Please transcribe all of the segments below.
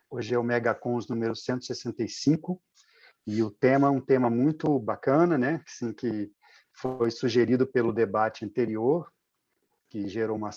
Hoje é o Megacons número 165, e o tema é um tema muito bacana, né? Assim, que foi sugerido pelo debate anterior, que gerou uma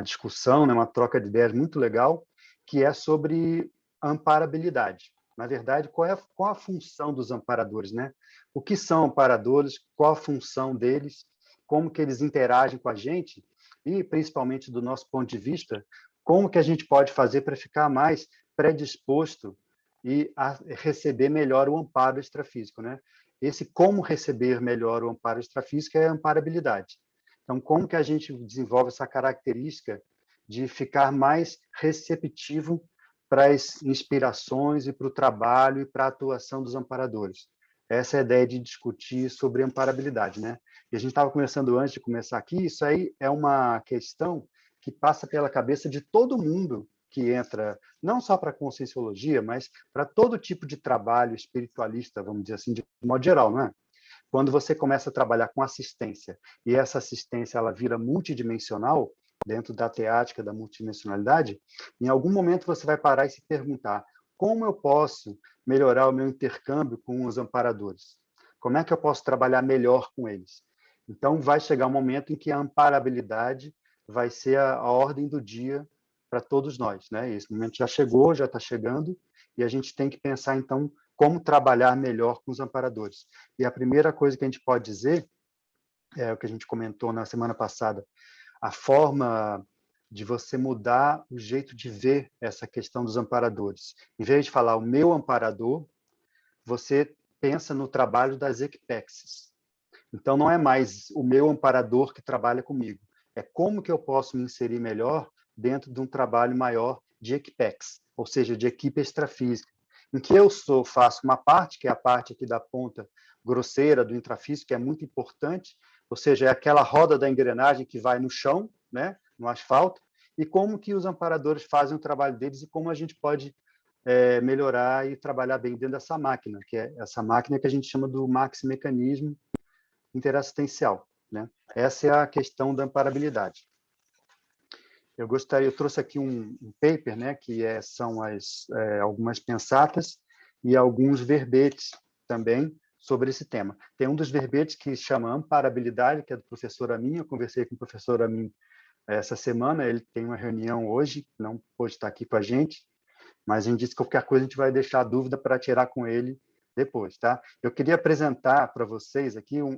discussão, né? Uma troca de ideias muito legal, que é sobre amparabilidade. Na verdade, qual a função dos amparadores, né? O que são amparadores, qual a função deles, como que eles interagem com a gente e, principalmente do nosso ponto de vista, como que a gente pode fazer para ficar mais predisposto e a receber melhor o amparo extrafísico, né? Esse como receber melhor o amparo extrafísico é a amparabilidade. Então, como que a gente desenvolve essa característica de ficar mais receptivo para as inspirações e para o trabalho e para a atuação dos amparadores? Essa é a ideia de discutir sobre amparabilidade, né? E a gente estava conversando antes de começar aqui, isso aí é uma questão que passa pela cabeça de todo mundo que entra, não só para a conscienciologia, mas para todo tipo de trabalho espiritualista, vamos dizer assim, de modo geral, não é? Quando você começa a trabalhar com assistência e essa assistência ela vira multidimensional, dentro da teática da multidimensionalidade, em algum momento você vai parar e se perguntar como eu posso melhorar o meu intercâmbio com os amparadores? Como é que eu posso trabalhar melhor com eles? Então, vai chegar um momento em que a amparabilidade vai ser a ordem do dia para todos nós, né? Esse momento já chegou, já está chegando, e a gente tem que pensar, então, como trabalhar melhor com os amparadores. E a primeira coisa que a gente pode dizer, é o que a gente comentou na semana passada, a forma de você mudar o jeito de ver essa questão dos amparadores. Em vez de falar o meu amparador, você pensa no trabalho das equipexes. Então, não é mais o meu amparador que trabalha comigo. É como que eu posso me inserir melhor dentro de um trabalho maior de equipex, ou seja, de equipe extrafísica, em que faço uma parte, que é a parte aqui da ponta grosseira do intrafísico, que é muito importante, ou seja, é aquela roda da engrenagem que vai no chão, né, no asfalto, e como que os amparadores fazem o trabalho deles e como a gente pode melhorar e trabalhar bem dentro dessa máquina, que é essa máquina que a gente chama do maxi-mecanismo interassistencial, né? Essa é a questão da amparabilidade. Eu trouxe aqui um paper, né, que são algumas pensatas e alguns verbetes também sobre esse tema. Tem um dos verbetes que chama amparabilidade, que é do professor Amin. Eu conversei com o professor Amin essa semana, ele tem uma reunião hoje, não pôde estar aqui com a gente, mas a gente disse que qualquer coisa a gente vai deixar a dúvida para tirar com ele depois, tá? Eu queria apresentar para vocês aqui um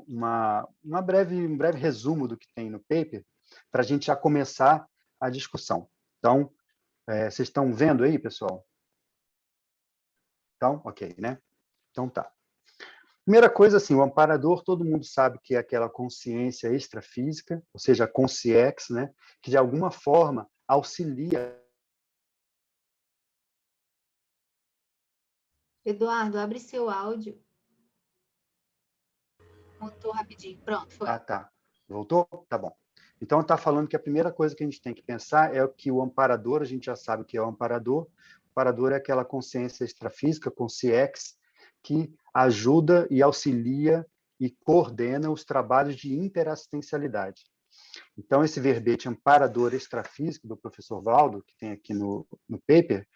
breve resumo do que tem no paper, para a gente já começar a discussão. Então, vocês estão vendo aí, pessoal? Então, ok, né? Então tá. Primeira coisa, assim, o amparador, todo mundo sabe que é aquela consciência extrafísica, ou seja, a consciex, né? Que de alguma forma auxilia. Eduardo, abre seu áudio. Mutou rapidinho. Pronto, foi. Ah, tá. Voltou? Tá bom. Então, está falando que a primeira coisa que a gente tem que pensar é que o amparador, a gente já sabe o que é o amparador. O amparador é aquela consciência extrafísica, consciex, que ajuda e auxilia e coordena os trabalhos de interassistencialidade. Então, esse verbete amparador extrafísico do professor Valdo, que tem aqui no paper,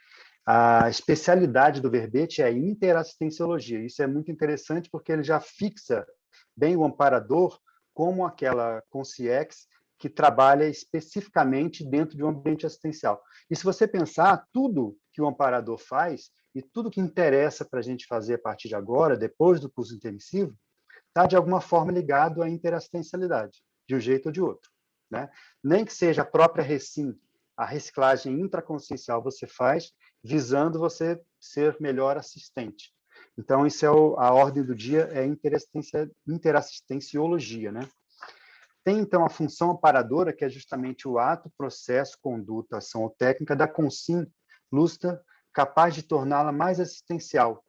a especialidade do verbete é a interassistenciologia. Isso é muito interessante porque ele já fixa bem o amparador como aquela consciex que trabalha especificamente dentro de um ambiente assistencial. E se você pensar, tudo que o amparador faz e tudo que interessa para a gente fazer a partir de agora, depois do curso intermissivo, está de alguma forma ligado à interassistencialidade, de um jeito ou de outro, né? Nem que seja a própria recim, a reciclagem intraconsciencial você faz, visando você ser melhor assistente. Então, isso é a ordem do dia, é interassistenciologia, né? Tem, então, a função amparadora, que é justamente o ato, processo, conduta, ação ou técnica da consim lúcida, capaz de torná-la mais assistencial.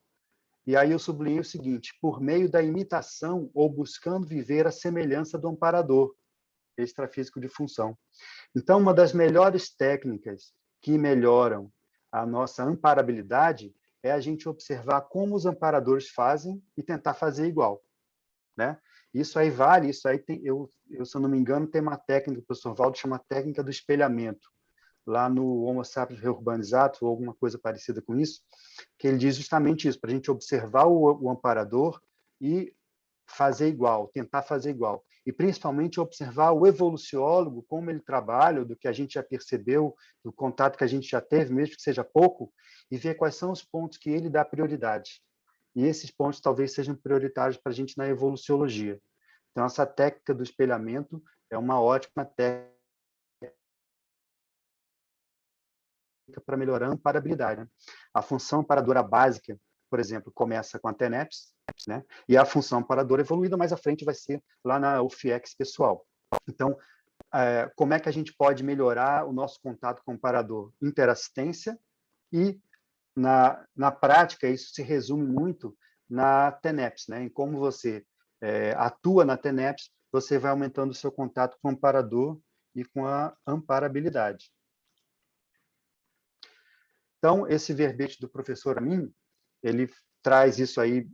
E aí eu sublinho o seguinte: por meio da imitação ou buscando viver a semelhança do amparador extrafísico de função. Então, uma das melhores técnicas que melhoram a nossa amparabilidade é a gente observar como os amparadores fazem e tentar fazer igual, né? Isso aí vale, isso aí tem, se eu não me engano, tem uma técnica do professor Valdo chama técnica do espelhamento. lá no Homo sapiens Reurbanizado, ou alguma coisa parecida com isso, que ele diz justamente isso, para a gente observar o amparador e fazer igual, tentar fazer igual. E, principalmente, observar o evoluciólogo, como ele trabalha, do que a gente já percebeu, do contato que a gente já teve, mesmo que seja pouco, e ver quais são os pontos que ele dá prioridade. E esses pontos talvez sejam prioritários para a gente na evoluciologia. Então, essa técnica do espelhamento é uma ótima técnica para melhorar a amparabilidade, né? A função amparadora básica, por exemplo, começa com a TENEPS, né? E a função amparadora evoluída mais à frente vai ser lá na UFIEX pessoal. Então, como é que a gente pode melhorar o nosso contato com o amparador? Interassistência e, na prática, isso se resume muito na TENEPS, né? Em como você atua na TENEPS, você vai aumentando o seu contato com o amparador e com a amparabilidade. Então, esse verbete do professor Amin, ele traz isso aí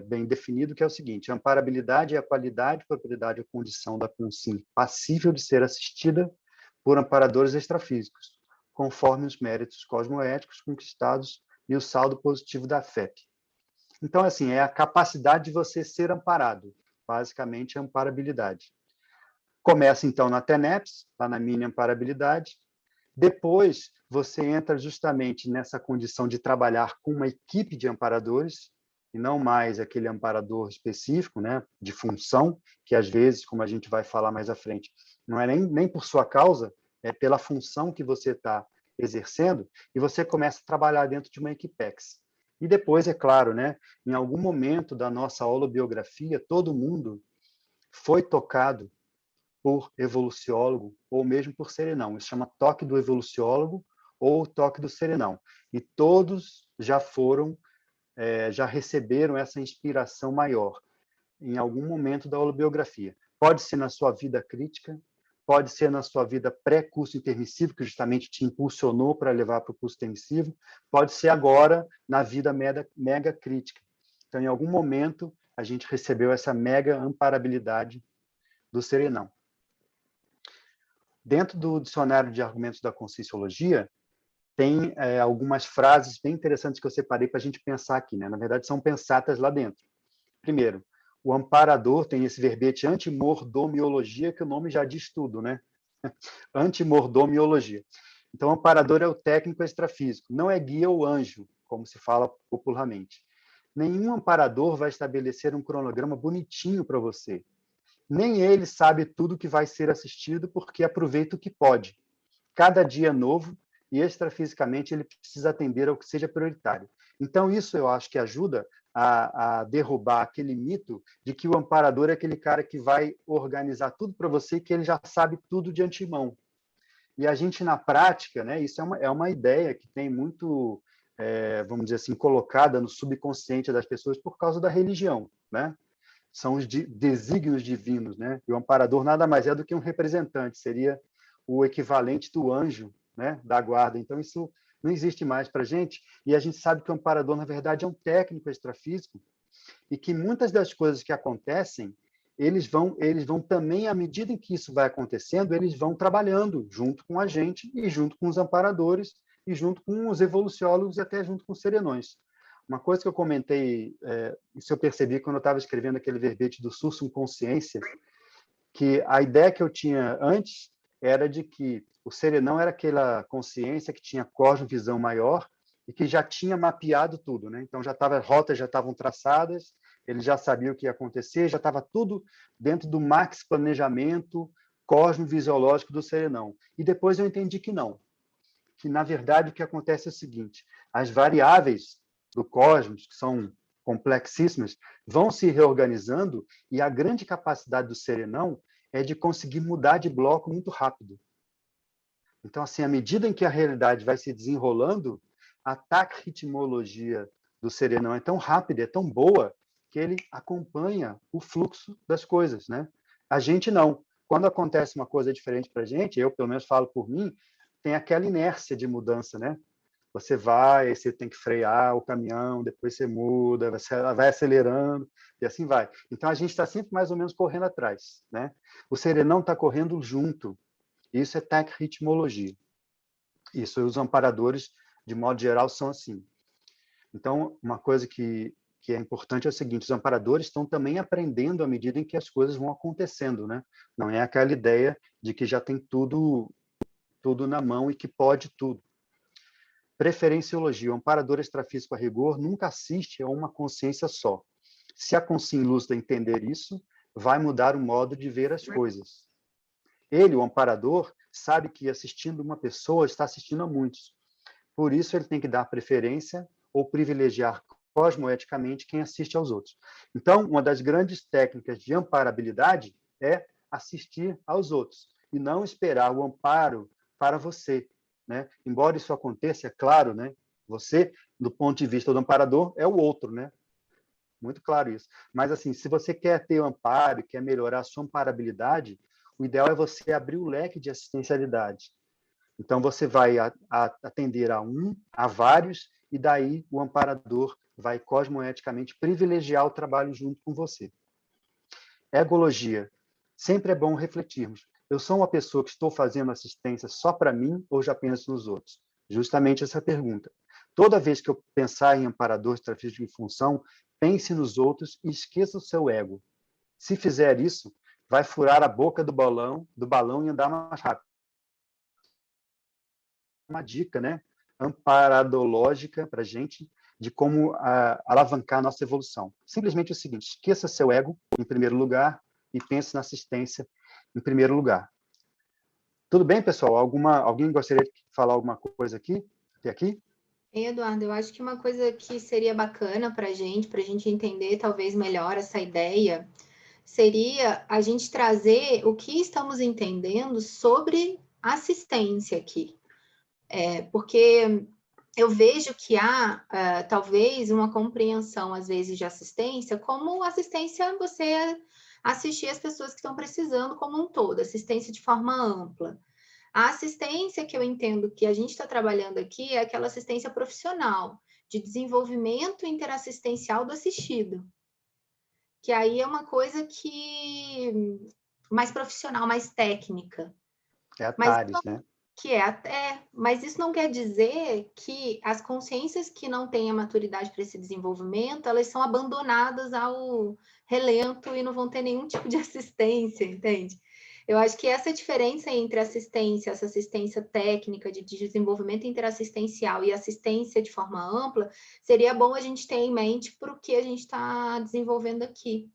bem definido, que é o seguinte: a amparabilidade é a qualidade, propriedade ou condição da consciência passível de ser assistida por amparadores extrafísicos, conforme os méritos cosmoéticos conquistados e o saldo positivo da FEP. Então, assim, é a capacidade de você ser amparado, basicamente a amparabilidade. Começa, então, na TENEPS, lá na mini amparabilidade. Depois, você entra justamente nessa condição de trabalhar com uma equipe de amparadores, e não mais aquele amparador específico, né, de função, que às vezes, como a gente vai falar mais à frente, não é nem por sua causa, é pela função que você está exercendo, e você começa a trabalhar dentro de uma equipex. E depois, é claro, né, em algum momento da nossa holobiografia, todo mundo foi tocado por evoluciólogo ou mesmo por serenão. Isso chama toque do evoluciólogo ou toque do serenão. E todos já já receberam essa inspiração maior em algum momento da holobiografia. Pode ser na sua vida crítica, pode ser na sua vida pré-curso intermissivo, que justamente te impulsionou para levar para o curso intermissivo, pode ser agora na vida mega crítica. Então, em algum momento, a gente recebeu essa mega amparabilidade do serenão. Dentro do dicionário de argumentos da Conscienciologia, tem algumas frases bem interessantes que eu separei para a gente pensar aqui, né? Na verdade, são pensatas lá dentro. Primeiro, o amparador tem esse verbete antimordomiologia, que o nome já diz tudo, né? Antimordomiologia. Então, o amparador é o técnico extrafísico, não é guia ou anjo, como se fala popularmente. Nenhum amparador vai estabelecer um cronograma bonitinho para você. Nem ele sabe tudo que vai ser assistido, porque aproveita o que pode. Cada dia é novo e extrafisicamente ele precisa atender ao que seja prioritário. Então, isso eu acho que ajuda a derrubar aquele mito de que o amparador é aquele cara que vai organizar tudo para você e que ele já sabe tudo de antemão. E a gente, na prática, né, isso é uma ideia que tem muito, vamos dizer assim, colocada no subconsciente das pessoas por causa da religião, né? São os desígnios divinos, né? E o amparador nada mais é do que um representante, seria o equivalente do anjo, né, da guarda. Então, isso não existe mais para a gente, e a gente sabe que o amparador, na verdade, é um técnico extrafísico, e que muitas das coisas que acontecem, eles vão também, à medida em que isso vai acontecendo, eles vão trabalhando junto com a gente, e junto com os amparadores, e junto com os evoluciólogos, e até junto com os serenões. Uma coisa que eu comentei, isso eu percebi quando eu estava escrevendo aquele verbete do Sursum Consciência, que a ideia que eu tinha antes era de que o serenão era aquela consciência que tinha cosmovisão maior e que já tinha mapeado tudo, né? Então as rotas já estavam traçadas, ele já sabia o que ia acontecer, já estava tudo dentro do max planejamento cosmovisiológico do serenão. E depois eu entendi que não, que na verdade o que acontece é o seguinte: as variáveis do cosmos, que são complexíssimas, vão se reorganizando, e a grande capacidade do serenão é de conseguir mudar de bloco muito rápido. Então, assim, à medida em que a realidade vai se desenrolando, a tac-ritmologia do serenão é tão rápida, é tão boa, que ele acompanha o fluxo das coisas, né? A gente não. Quando acontece uma coisa diferente para a gente, eu, pelo menos, falo por mim, tem aquela inércia de mudança, né? Você vai, você tem que frear o caminhão, depois você muda, você vai acelerando, e assim vai. Então, a gente está sempre mais ou menos correndo atrás, né? O serenão está correndo junto. Isso é tac-ritmologia. Isso, os amparadores, de modo geral, são assim. Então, uma coisa que é importante é o seguinte: os amparadores estão também aprendendo à medida em que as coisas vão acontecendo, né? Não é aquela ideia de que já tem tudo na mão e que pode tudo. Preferenciologia: o amparador extrafísico a rigor nunca assiste a uma consciência só. Se a consciência lúcida entender isso, vai mudar o modo de ver as coisas. Ele, o amparador, sabe que assistindo uma pessoa está assistindo a muitos. Por isso, ele tem que dar preferência ou privilegiar cosmoeticamente quem assiste aos outros. Então, uma das grandes técnicas de amparabilidade é assistir aos outros e não esperar o amparo para você, né? Embora isso aconteça, é claro, né? Você, do ponto de vista do amparador, é o outro, né? Muito claro isso. Mas, assim, se você quer ter o amparo, quer melhorar a sua amparabilidade, o ideal é você abrir o leque de assistencialidade. Então, você vai atender a vários, e daí o amparador vai cosmoeticamente privilegiar o trabalho junto com você. Egologia. Sempre é bom refletirmos. Eu sou uma pessoa que estou fazendo assistência só para mim ou já penso nos outros? Justamente essa pergunta. Toda vez que eu pensar em amparador extrafísico de função, pense nos outros e esqueça o seu ego. Se fizer isso, vai furar a boca do balão e andar mais rápido. Uma dica, né, amparadológica para a gente de como alavancar a nossa evolução. Simplesmente o seguinte: esqueça seu ego em primeiro lugar e pense na assistência em primeiro lugar. Tudo bem, pessoal? Alguém gostaria de falar alguma coisa aqui? Até aqui? Eduardo, eu acho que uma coisa que seria bacana para a gente entender talvez melhor essa ideia, seria a gente trazer o que estamos entendendo sobre assistência aqui. Porque eu vejo que há talvez uma compreensão, às vezes, de assistência, como assistência você assistir as pessoas que estão precisando como um todo, assistência de forma ampla. A assistência que eu entendo que a gente está trabalhando aqui é aquela assistência profissional, de desenvolvimento interassistencial do assistido, que aí é uma coisa que mais profissional, mais técnica. É a Mas TARES, né? mas isso não quer dizer que as consciências que não têm a maturidade para esse desenvolvimento, elas são abandonadas ao relento e não vão ter nenhum tipo de assistência, entende? Eu acho que essa diferença entre assistência, essa assistência técnica de desenvolvimento interassistencial e assistência de forma ampla, seria bom a gente ter em mente para o que a gente está desenvolvendo aqui.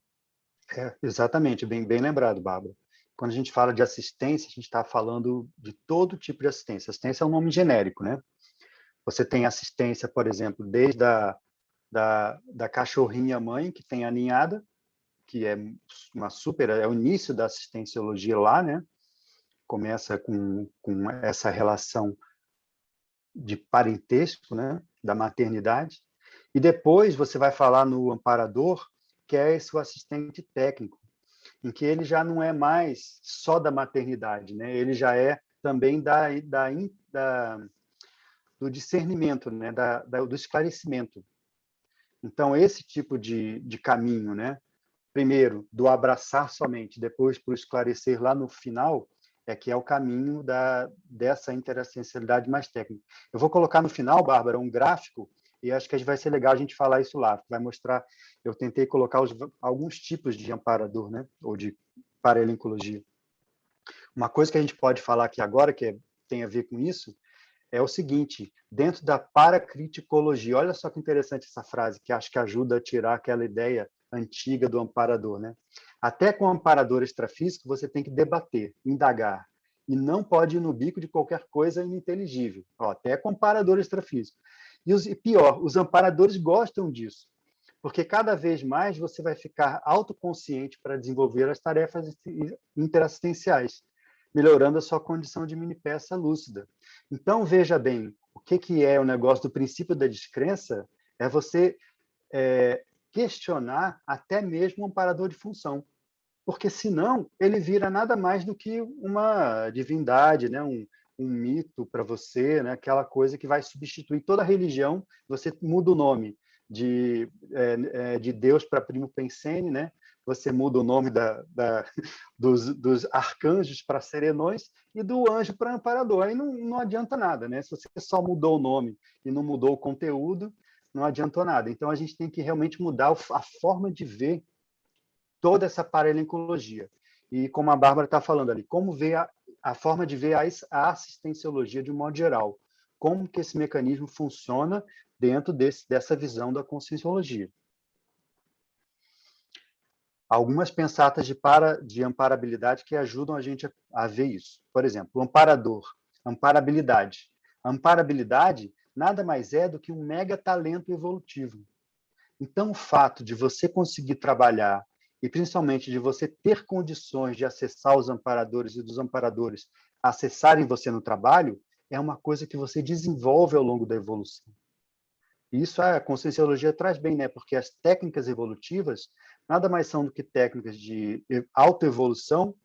Exatamente, bem lembrado, Bárbara. Quando a gente fala de assistência, a gente está falando de todo tipo de assistência. Assistência é um nome genérico, né? Você tem assistência, por exemplo, desde da cachorrinha mãe que tem a ninhada, que é é o início da assistenciologia lá, né? Começa com essa relação de parentesco, né? Da maternidade. E depois você vai falar no amparador, que é esse o assistente técnico, em que ele já não é mais só da maternidade, né? Ele já é também do discernimento, né? Do esclarecimento. Então, esse tipo de caminho, né? Primeiro, do abraçar somente, depois para o esclarecer lá no final, é que é o caminho dessa interassistencialidade mais técnica. Eu vou colocar no final, Bárbara, um gráfico, e acho que vai ser legal a gente falar isso lá, vai mostrar, eu tentei colocar alguns tipos de amparador, né? Ou de paralincologia. Uma coisa que a gente pode falar aqui agora, tem a ver com isso, é o seguinte: dentro da paracriticologia, olha só que interessante essa frase, que acho que ajuda a tirar aquela ideia antiga do amparador, né? Até com o amparador extrafísico, você tem que debater, indagar, e não pode ir no bico de qualquer coisa ininteligível, até com o amparador extrafísico. E pior, os amparadores gostam disso, porque cada vez mais você vai ficar autoconsciente para desenvolver as tarefas interassistenciais, melhorando a sua condição de mini-peça lúcida. Então, veja bem, o que é o negócio do princípio da descrença? É você questionar até mesmo um amparador de função, porque senão ele vira nada mais do que uma divindade, né? um mito para você, né? Aquela coisa que vai substituir toda a religião. Você muda o nome de Deus para primo pensene, né? você muda o nome dos arcanjos para serenões e do anjo para amparador. Aí não adianta nada, né? Se você só mudou o nome e não mudou o conteúdo, não adiantou nada. Então, a gente tem que realmente mudar a forma de ver toda essa paralencologia. E como a Bárbara está falando ali, como ver a forma de ver a assistenciologia de um modo geral. Como que esse mecanismo funciona dentro dessa visão da conscienciologia. Algumas pensatas de amparabilidade que ajudam a gente a ver isso. Por exemplo, o amparador, amparabilidade. Amparabilidade nada mais é do que um mega talento evolutivo. Então, o fato de você conseguir trabalhar e principalmente de você ter condições de acessar os amparadores e dos amparadores acessarem você no trabalho, é uma coisa que você desenvolve ao longo da evolução. Isso a conscienciologia traz bem, né? Porque as técnicas evolutivas nada mais são do que técnicas de autoevolução,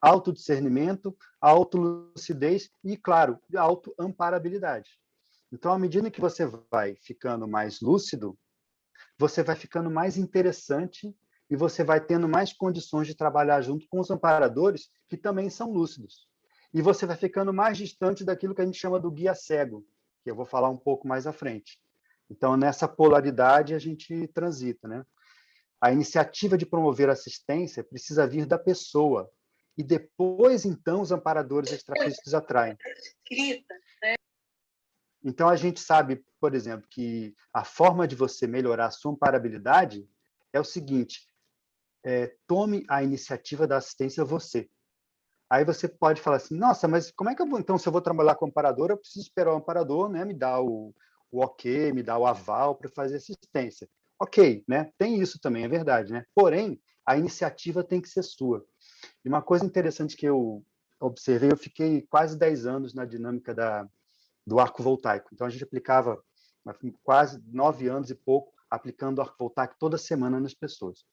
autodiscernimento, autolucidez e, claro, autoamparabilidade. Então, à medida que você vai ficando mais lúcido, você vai ficando mais interessante e você vai tendo mais condições de trabalhar junto com os amparadores, que também são lúcidos. E você vai ficando mais distante daquilo que a gente chama do guia cego, que eu vou falar um pouco mais à frente. Então, nessa polaridade, a gente transita, né? A iniciativa de promover assistência precisa vir da pessoa. E depois, então, os amparadores extrafísicos atraem. Então, a gente sabe, por exemplo, que a forma de você melhorar a sua amparabilidade é o seguinte, tome a iniciativa da assistência você. Aí você pode falar assim, nossa, mas como é que eu vou, então, se eu vou trabalhar com o amparador, eu preciso esperar o amparador, né, me dar o ok, me dar o aval para fazer assistência. Ok, né? Tem isso também, é verdade, né? Porém, a iniciativa tem que ser sua. E uma coisa interessante que eu observei, eu fiquei quase 10 anos na dinâmica do arco voltaico. Então, a gente aplicava quase 9 anos e pouco aplicando arco voltaico toda semana nas pessoas.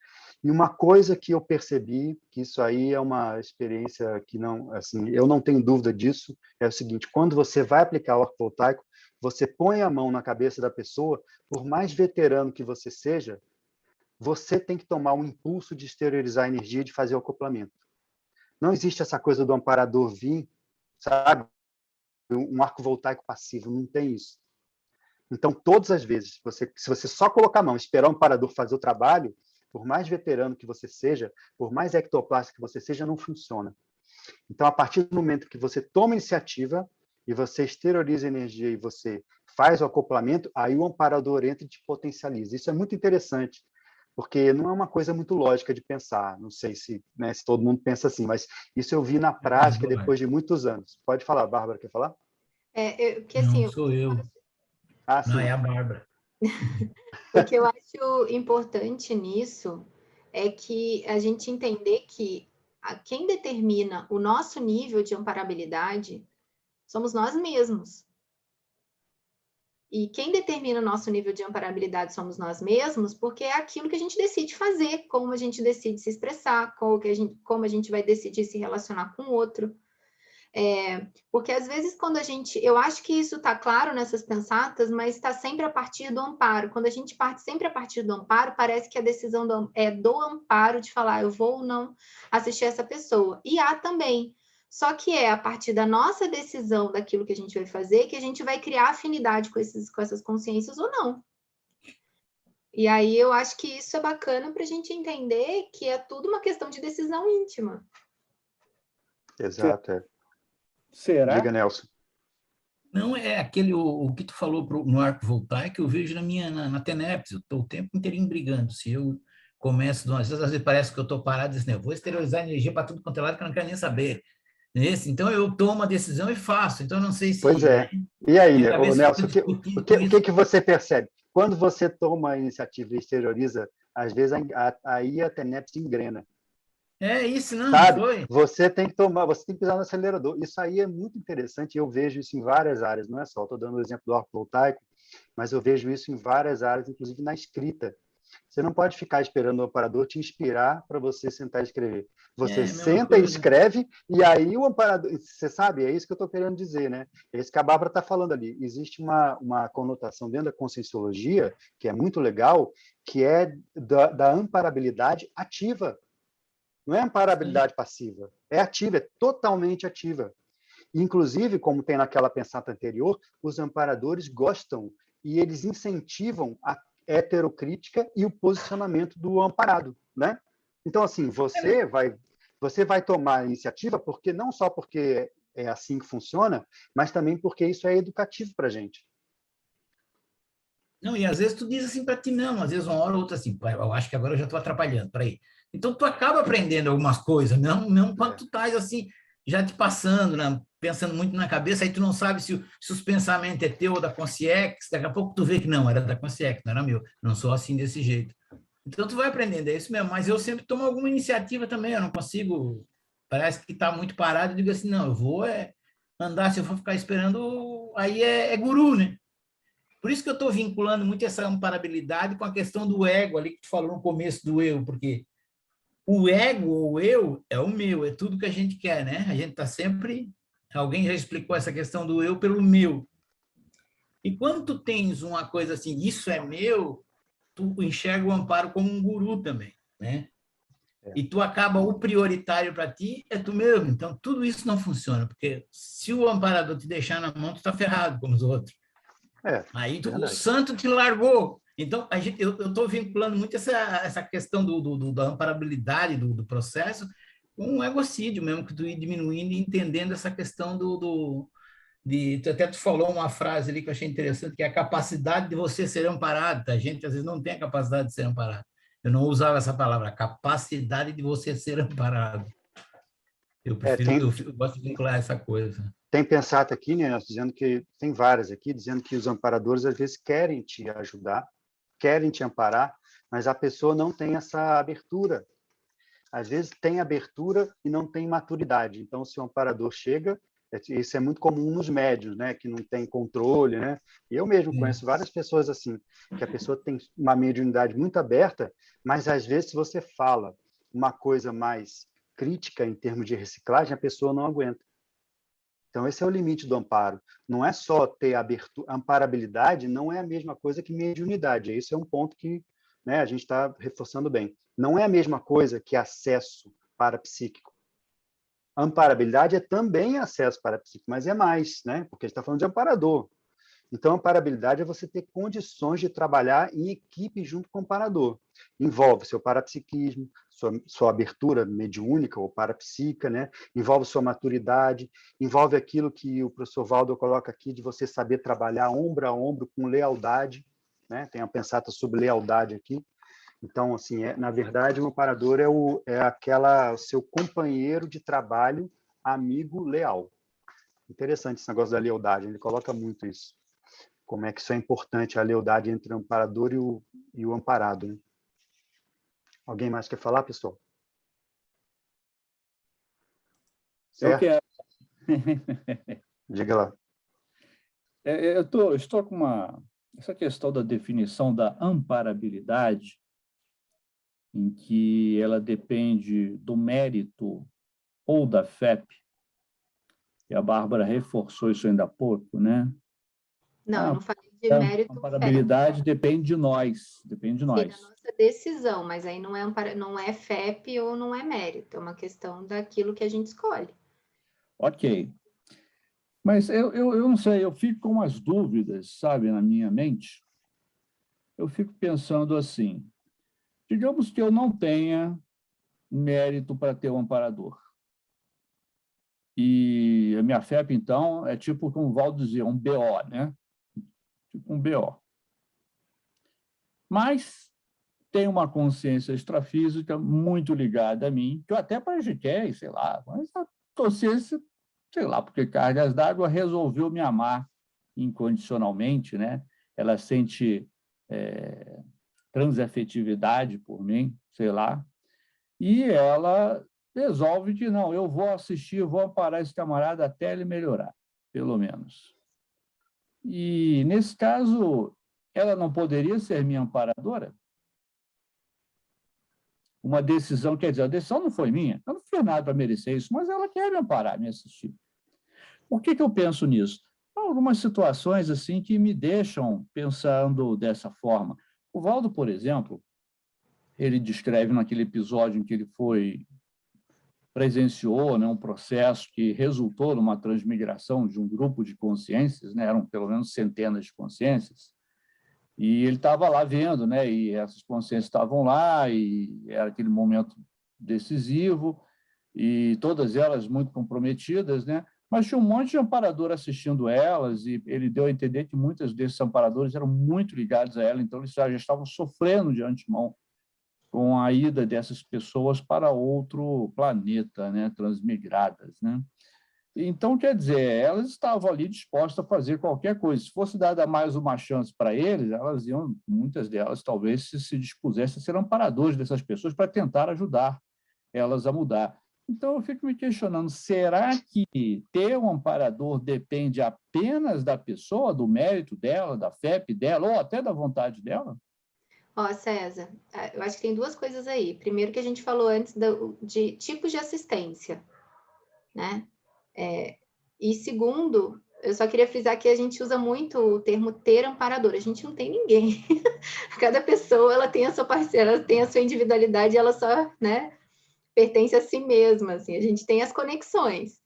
E uma coisa que eu percebi, que isso aí é uma experiência que não, assim, eu não tenho dúvida disso, é o seguinte, quando você vai aplicar o arco voltaico, você põe a mão na cabeça da pessoa, por mais veterano que você seja, você tem que tomar um impulso de exteriorizar a energia e de fazer o acoplamento. Não existe essa coisa do amparador vir, sabe? Um arco voltaico passivo, não tem isso. Então, todas as vezes, se você só colocar a mão e esperar o amparador fazer o trabalho, por mais veterano que você seja, por mais ectoplástico que você seja, não funciona. Então, a partir do momento que você toma iniciativa e você exterioriza a energia e você faz o acoplamento, aí o amparador entra e te potencializa. Isso é muito interessante, porque não é uma coisa muito lógica de pensar. Não sei se, né, se todo mundo pensa assim, mas isso eu vi na prática depois de muitos anos. Pode falar, Bárbara, quer falar? Porque Não, assim, sou eu. Não, Sim. é a Bárbara. o que eu acho importante nisso é que a gente entender que quem determina o nosso nível de amparabilidade somos nós mesmos. E quem determina o nosso nível de amparabilidade somos nós mesmos, porque é aquilo que a gente decide fazer, como a gente decide se expressar, como a gente vai decidir se relacionar com o outro. Porque às vezes quando eu acho que isso está claro nessas pensatas, mas está sempre a partir do amparo. Quando a gente parte sempre a partir do amparo, parece que a decisão é do amparo de falar, eu vou ou não assistir essa pessoa. E há também. Só que é a partir da nossa decisão daquilo que a gente vai fazer que a gente vai criar afinidade com essas consciências ou não. E aí eu acho que isso é bacana para a gente entender que é tudo uma questão de decisão íntima. Exato. Será? Diga, Nelson. Não, é aquele, o que tu falou no arco voltaico, eu vejo na TENEPS, eu estou o tempo inteirinho brigando. Se eu começo, às vezes parece que eu estou parado e digo, eu vou exteriorizar energia para tudo quanto é lado que eu não quero nem saber. Então, eu tomo a decisão e faço. Então, eu não sei se... Pois é. E aí, minha cabeça Nelson, fica discutindo com isso. o que você percebe? Quando você toma a iniciativa e exterioriza, às vezes aí a TENEPS engrena. É isso, não, Sabe? foi. Você tem que pisar no acelerador. Isso aí é muito interessante, eu vejo isso em várias áreas, não é só, estou dando o exemplo do arco voltaico, mas eu vejo isso em várias áreas, inclusive na escrita. Você não pode ficar esperando o amparador te inspirar para você sentar e escrever. Você a mesma senta e coisa. escreve, e aí o amparador... Você sabe, é isso que eu estou querendo dizer, né? É isso que a Bárbara está falando ali. Existe uma conotação dentro da Conscienciologia, que é muito legal, que é da amparabilidade ativa. Não é amparabilidade passiva, é ativa, é totalmente ativa. Inclusive, como tem naquela pensata anterior, os amparadores gostam e eles incentivam a heterocrítica e o posicionamento do amparado, né? Então, assim, você vai tomar a iniciativa porque não só porque é assim que funciona, mas também porque isso é educativo para a gente. Não, e às vezes tu diz assim para ti, não, às vezes uma hora ou outra assim, "Pai, eu acho que agora eu já estou atrapalhando, peraí. Então tu acaba aprendendo algumas coisas, não quando tu estás assim, já te passando, né? Pensando muito na cabeça, aí tu não sabe se os pensamentos é teu ou da Consciex, daqui a pouco tu vê que não, era da Consciex, não era meu, não sou assim desse jeito. Então tu vai aprendendo, é isso mesmo, mas eu sempre tomo alguma iniciativa também, eu não consigo, parece que está muito parado, eu digo assim, não, eu vou andar, se eu for ficar esperando, aí é guru, né? Por isso que eu estou vinculando muito essa amparabilidade com a questão do ego ali que tu falou no começo do eu, porque o ego ou eu é o meu, é tudo que a gente quer, né? A gente está sempre... Alguém já explicou essa questão do eu pelo meu. E quando tu tens uma coisa assim, isso é meu, tu enxerga o amparo como um guru também, né? E tu acaba, o prioritário para ti é tu mesmo. Então, tudo isso não funciona, porque se o amparador te deixar na mão, tu está ferrado como os outros. Aí o santo te largou. Então, eu estou vinculando muito essa questão da amparabilidade do processo com um egocídio mesmo, que tu ir diminuindo e entendendo essa questão até tu falou uma frase ali que eu achei interessante, que é a capacidade de você ser amparado. A gente, às vezes, não tem a capacidade de ser amparado. Eu não usava essa palavra, a capacidade de você ser amparado. Eu gosto de vincular essa coisa. Tem pensado aqui, né, dizendo que tem várias aqui, dizendo que os amparadores às vezes querem te ajudar, querem te amparar, mas a pessoa não tem essa abertura. Às vezes tem abertura e não tem maturidade. Então, se o amparador chega, isso é muito comum nos médiuns, né, que não tem controle, né? Eu mesmo conheço várias pessoas assim, que a pessoa tem uma mediunidade muito aberta, mas às vezes se você fala uma coisa mais crítica em termos de reciclagem, a pessoa não aguenta. Então, esse é o limite do amparo. Não é só ter abertura, amparabilidade não é a mesma coisa que mediunidade. Esse é um ponto que, né, a gente está reforçando bem. Não é a mesma coisa que acesso parapsíquico. Amparabilidade é também acesso parapsíquico, mas é mais, né? Porque a gente está falando de amparador. Então, a amparabilidade é você ter condições de trabalhar em equipe junto com o amparador. Envolve seu parapsiquismo, sua abertura mediúnica ou parapsíquica, né? Envolve sua maturidade, envolve aquilo que o professor Valdo coloca aqui, de você saber trabalhar ombro a ombro com lealdade, né? Tem uma pensata sobre lealdade aqui. Então, assim, na verdade, o amparador o seu companheiro de trabalho, amigo leal. Interessante esse negócio da lealdade, ele coloca muito isso. Como é que isso é importante, a lealdade entre o amparador e o amparado. Né? Alguém mais quer falar, pessoal? Certo? Eu quero. Diga lá. Eu estou com essa questão da definição da amparabilidade, em que ela depende do mérito ou da FEP, e a Bárbara reforçou isso ainda há pouco, né? Não, eu não falei de mérito. A amparabilidade depende de nós, depende de nós. Sim, da nossa decisão, mas aí não é FEP ou não é mérito, é uma questão daquilo que a gente escolhe. Ok. Mas eu não sei, eu fico com umas dúvidas, sabe, na minha mente. Eu fico pensando assim, digamos que eu não tenha mérito para ter um amparador. E a minha FEP, então, é tipo, como o Valdo dizia, um BO, né? Tipo um BO. Mas tem uma consciência extrafísica muito ligada a mim, que eu até pratiquei, sei lá, mas a consciência, sei lá, porque cargas d'água resolveu me amar incondicionalmente, né? Ela sente transafetividade por mim, sei lá, e ela resolve que não, eu vou assistir, vou amparar esse camarada até ele melhorar, pelo menos. E, nesse caso, ela não poderia ser minha amparadora? uma decisão, quer dizer, a decisão não foi minha, eu não fiz nada para merecer isso, mas ela quer me amparar, me assistir. Por que eu penso nisso? Algumas situações assim que me deixam pensando dessa forma. O Valdo, por exemplo, ele descreve naquele episódio em que ele presenciou, né, um processo que resultou numa transmigração de um grupo de consciências, né, eram pelo menos centenas de consciências, e ele estava lá vendo, né, e essas consciências estavam lá, e era aquele momento decisivo, e todas elas muito comprometidas, né, mas tinha um monte de amparador assistindo elas, e ele deu a entender que muitos desses amparadores eram muito ligados a ela, então eles já estavam sofrendo de antemão com a ida dessas pessoas para outro planeta, né, transmigradas, né? Então, quer dizer, elas estavam ali dispostas a fazer qualquer coisa. Se fosse dada mais uma chance para eles, elas iam, muitas delas, talvez se dispusessem a ser amparadores dessas pessoas para tentar ajudar elas a mudar. Então, eu fico me questionando, será que ter um amparador depende apenas da pessoa, do mérito dela, da FEP dela, ou até da vontade dela? Ó, César, eu acho que tem duas coisas aí. Primeiro que a gente falou antes de tipos de assistência, né? E segundo, eu só queria frisar que a gente usa muito o termo ter amparador. A gente não tem ninguém. Cada pessoa, ela tem a sua parceira, ela tem a sua individualidade, ela só, né, pertence a si mesma, assim. A gente tem as conexões.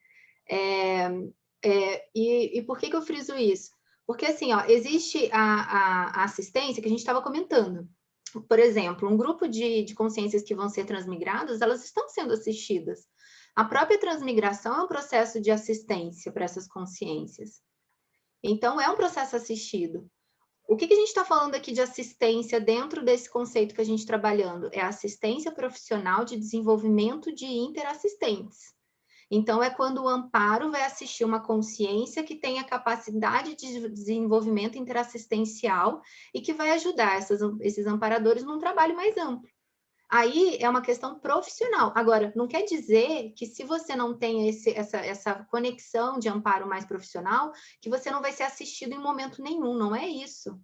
E por que eu friso isso? Porque, assim, ó, existe a assistência que a gente estava comentando. Por exemplo, um grupo de consciências que vão ser transmigradas, elas estão sendo assistidas. A própria transmigração é um processo de assistência para essas consciências. Então, é um processo assistido. O que a gente está falando aqui de assistência dentro desse conceito que a gente está trabalhando? É a assistência profissional de desenvolvimento de interassistentes. Então, é quando o amparo vai assistir uma consciência que tem a capacidade de desenvolvimento interassistencial e que vai ajudar esses amparadores num trabalho mais amplo. Aí é uma questão profissional. Agora, não quer dizer que se você não tem essa conexão de amparo mais profissional, que você não vai ser assistido em momento nenhum. Não é isso.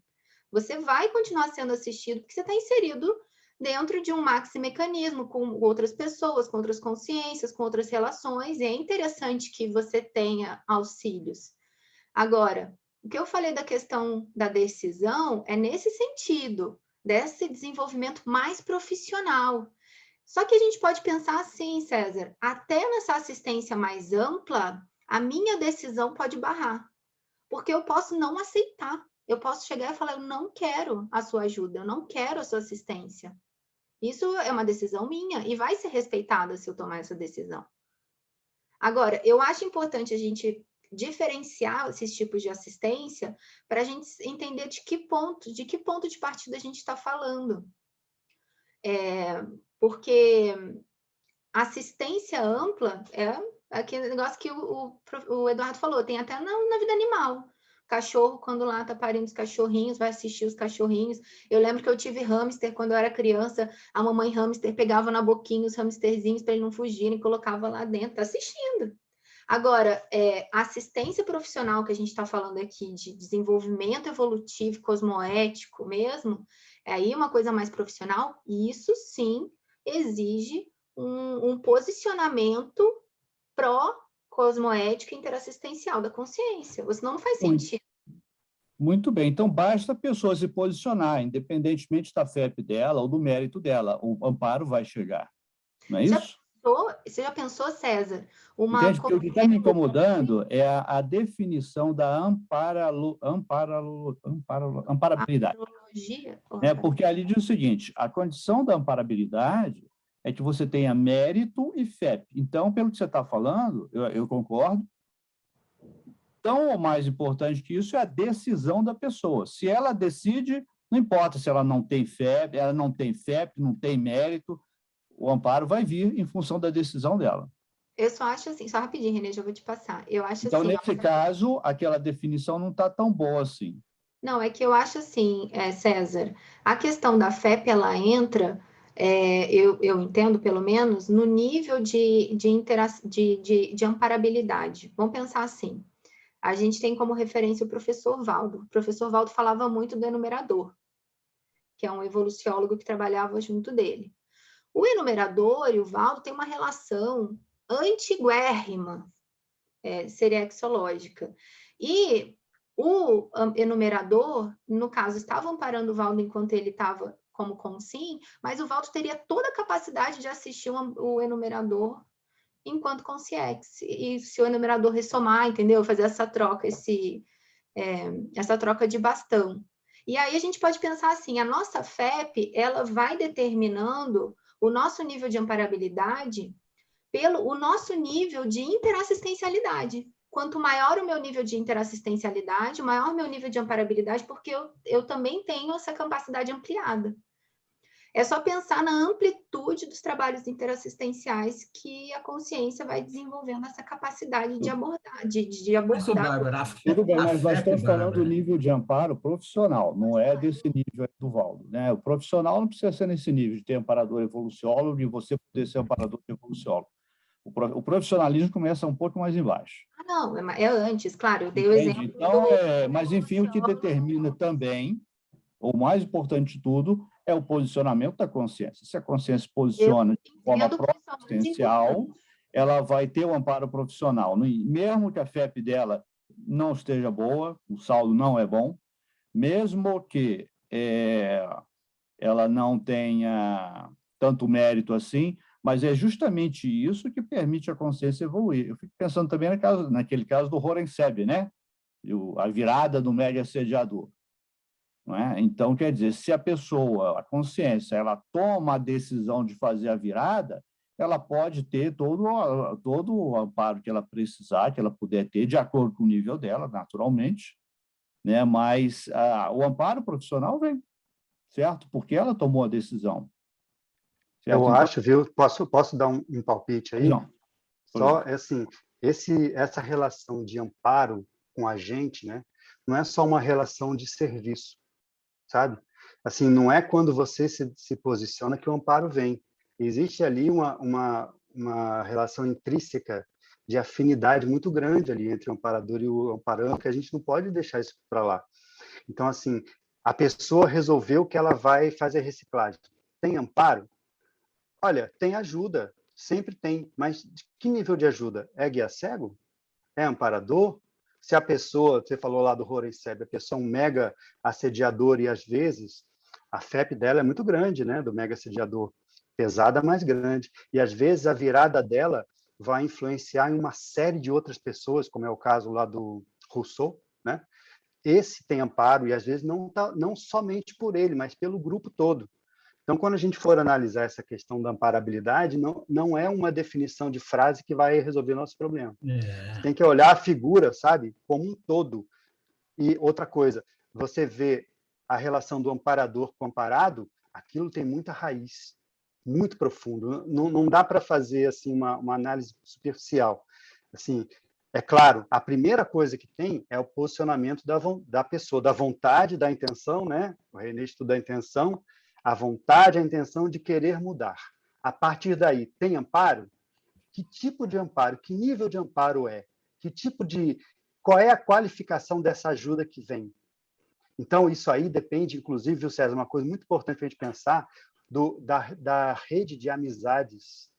Você vai continuar sendo assistido porque você está inserido dentro de um maxi-mecanismo com outras pessoas, com outras consciências, com outras relações, e é interessante que você tenha auxílios. Agora, o que eu falei da questão da decisão é nesse sentido, desse desenvolvimento mais profissional. Só que a gente pode pensar assim, César, até nessa assistência mais ampla, a minha decisão pode barrar, porque eu posso não aceitar. Eu posso chegar e falar, eu não quero a sua ajuda, eu não quero a sua assistência. Isso é uma decisão minha e vai ser respeitada se eu tomar essa decisão. Agora, eu acho importante a gente diferenciar esses tipos de assistência para a gente entender de que ponto de partida a gente está falando. Porque assistência ampla é aquele negócio que o Eduardo falou, tem até na vida animal. Cachorro, quando lá tá parindo os cachorrinhos, vai assistir os cachorrinhos. Eu lembro que eu tive hamster quando eu era criança, a mamãe hamster pegava na boquinha os hamsterzinhos para eles não fugirem, colocava lá dentro, tá assistindo. Agora, a assistência profissional que a gente está falando aqui, de desenvolvimento evolutivo, cosmoético mesmo, é aí uma coisa mais profissional, e isso sim exige um posicionamento pró-cosmoético e interassistencial da consciência, senão não faz sentido. Muito bem, então basta a pessoa se posicionar, independentemente da FEP dela ou do mérito dela, o amparo vai chegar, não é isso? Você já pensou, César? Entende? Porque o que está me incomodando é a definição da amparabilidade. Porque ali diz o seguinte, a condição da amparabilidade é que você tenha mérito e FEP. Então, pelo que você está falando, eu concordo, tão ou mais importante que isso é a decisão da pessoa. Se ela decide, não importa se ela não tem FEP, não tem mérito, o amparo vai vir em função da decisão dela. Eu só acho assim, só rapidinho, Renê, já vou te passar. Eu acho então, assim, nesse caso, aquela definição não está tão boa assim. Não, é que eu acho assim, César, a questão da FEP, ela entra, eu entendo pelo menos, no nível de amparabilidade. Vamos pensar assim, a gente tem como referência o professor Valdo. O professor Valdo falava muito do enumerador, que é um evoluciólogo que trabalhava junto dele. O enumerador e o Valdo têm uma relação antiguérrima, seriexológica. E o enumerador, no caso, estava amparando o Valdo enquanto ele estava como consim, mas o Valdo teria toda a capacidade de assistir o enumerador enquanto consciex. E se o enumerador ressomar, entendeu? Fazer essa troca, essa troca de bastão. E aí a gente pode pensar assim, a nossa FEP, ela vai determinando o nosso nível de amparabilidade pelo o nosso nível de interassistencialidade. Quanto maior o meu nível de interassistencialidade, maior o meu nível de amparabilidade, porque eu também tenho essa capacidade ampliada. É só pensar na amplitude dos trabalhos interassistenciais que a consciência vai desenvolvendo essa capacidade de abordar. Mas, Bárbara, Tudo bem, mas nós estamos falando do Bárbara, nível de amparo profissional, não é desse nível do Valdo, né? O profissional não precisa ser nesse nível de ter amparador evoluciólogo e você poder ser amparador evoluciólogo. O profissionalismo começa um pouco mais embaixo. Não, é antes, claro, eu dei o exemplo. Então, mas, enfim, o que determina também, o mais importante de tudo, é o posicionamento da consciência. Se a consciência se posiciona de forma pró-existencial, ela vai ter o amparo profissional. Mesmo que a FEP dela não esteja boa, o saldo não é bom, mesmo que ela não tenha tanto mérito assim, mas é justamente isso que permite a consciência evoluir. Eu fico pensando também naquele caso do Horenseb, né? A virada do médio assediador. Não é? Então, quer dizer, se a pessoa, a consciência, ela toma a decisão de fazer a virada, ela pode ter todo o amparo que ela precisar, que ela puder ter, de acordo com o nível dela, naturalmente, né? Mas o amparo profissional vem, certo? Porque ela tomou a decisão. Certo? Eu então, acho, viu? Posso dar um palpite aí? não. Só, assim, essa relação de amparo com a gente, né? Não é só uma relação de serviço, sabe? Assim, não é quando você se posiciona que o amparo vem. Existe ali uma relação intrínseca de afinidade muito grande ali entre o amparador e o amparando, que a gente não pode deixar isso para lá. Então, assim, a pessoa resolveu que ela vai fazer reciclagem. Tem amparo? Olha, tem ajuda, sempre tem, mas de que nível de ajuda? É guia cego? É amparador? Se a pessoa, você falou lá do Horenseb, a pessoa é um mega assediador e às vezes a FEP dela é muito grande, né, do mega assediador, pesada, mas grande, e às vezes a virada dela vai influenciar em uma série de outras pessoas, como é o caso lá do Rousseau, né? Esse tem amparo e às vezes não somente por ele, mas pelo grupo todo. Então, quando a gente for analisar essa questão da amparabilidade, não é uma definição de frase que vai resolver o nosso problema. Você tem que olhar a figura, sabe, como um todo. E outra coisa, você vê a relação do amparador com o amparado, aquilo tem muita raiz, muito profundo. Não dá para fazer assim uma análise superficial. Assim, é claro, a primeira coisa que tem é o posicionamento da pessoa, da vontade, da intenção, né? O René estuda a intenção, a vontade, a intenção de querer mudar. A partir daí, tem amparo? Que tipo de amparo? Que nível de amparo é? Qual é a qualificação dessa ajuda que vem? Então, isso aí depende, inclusive, viu, César, uma coisa muito importante para a gente pensar, da rede de amizades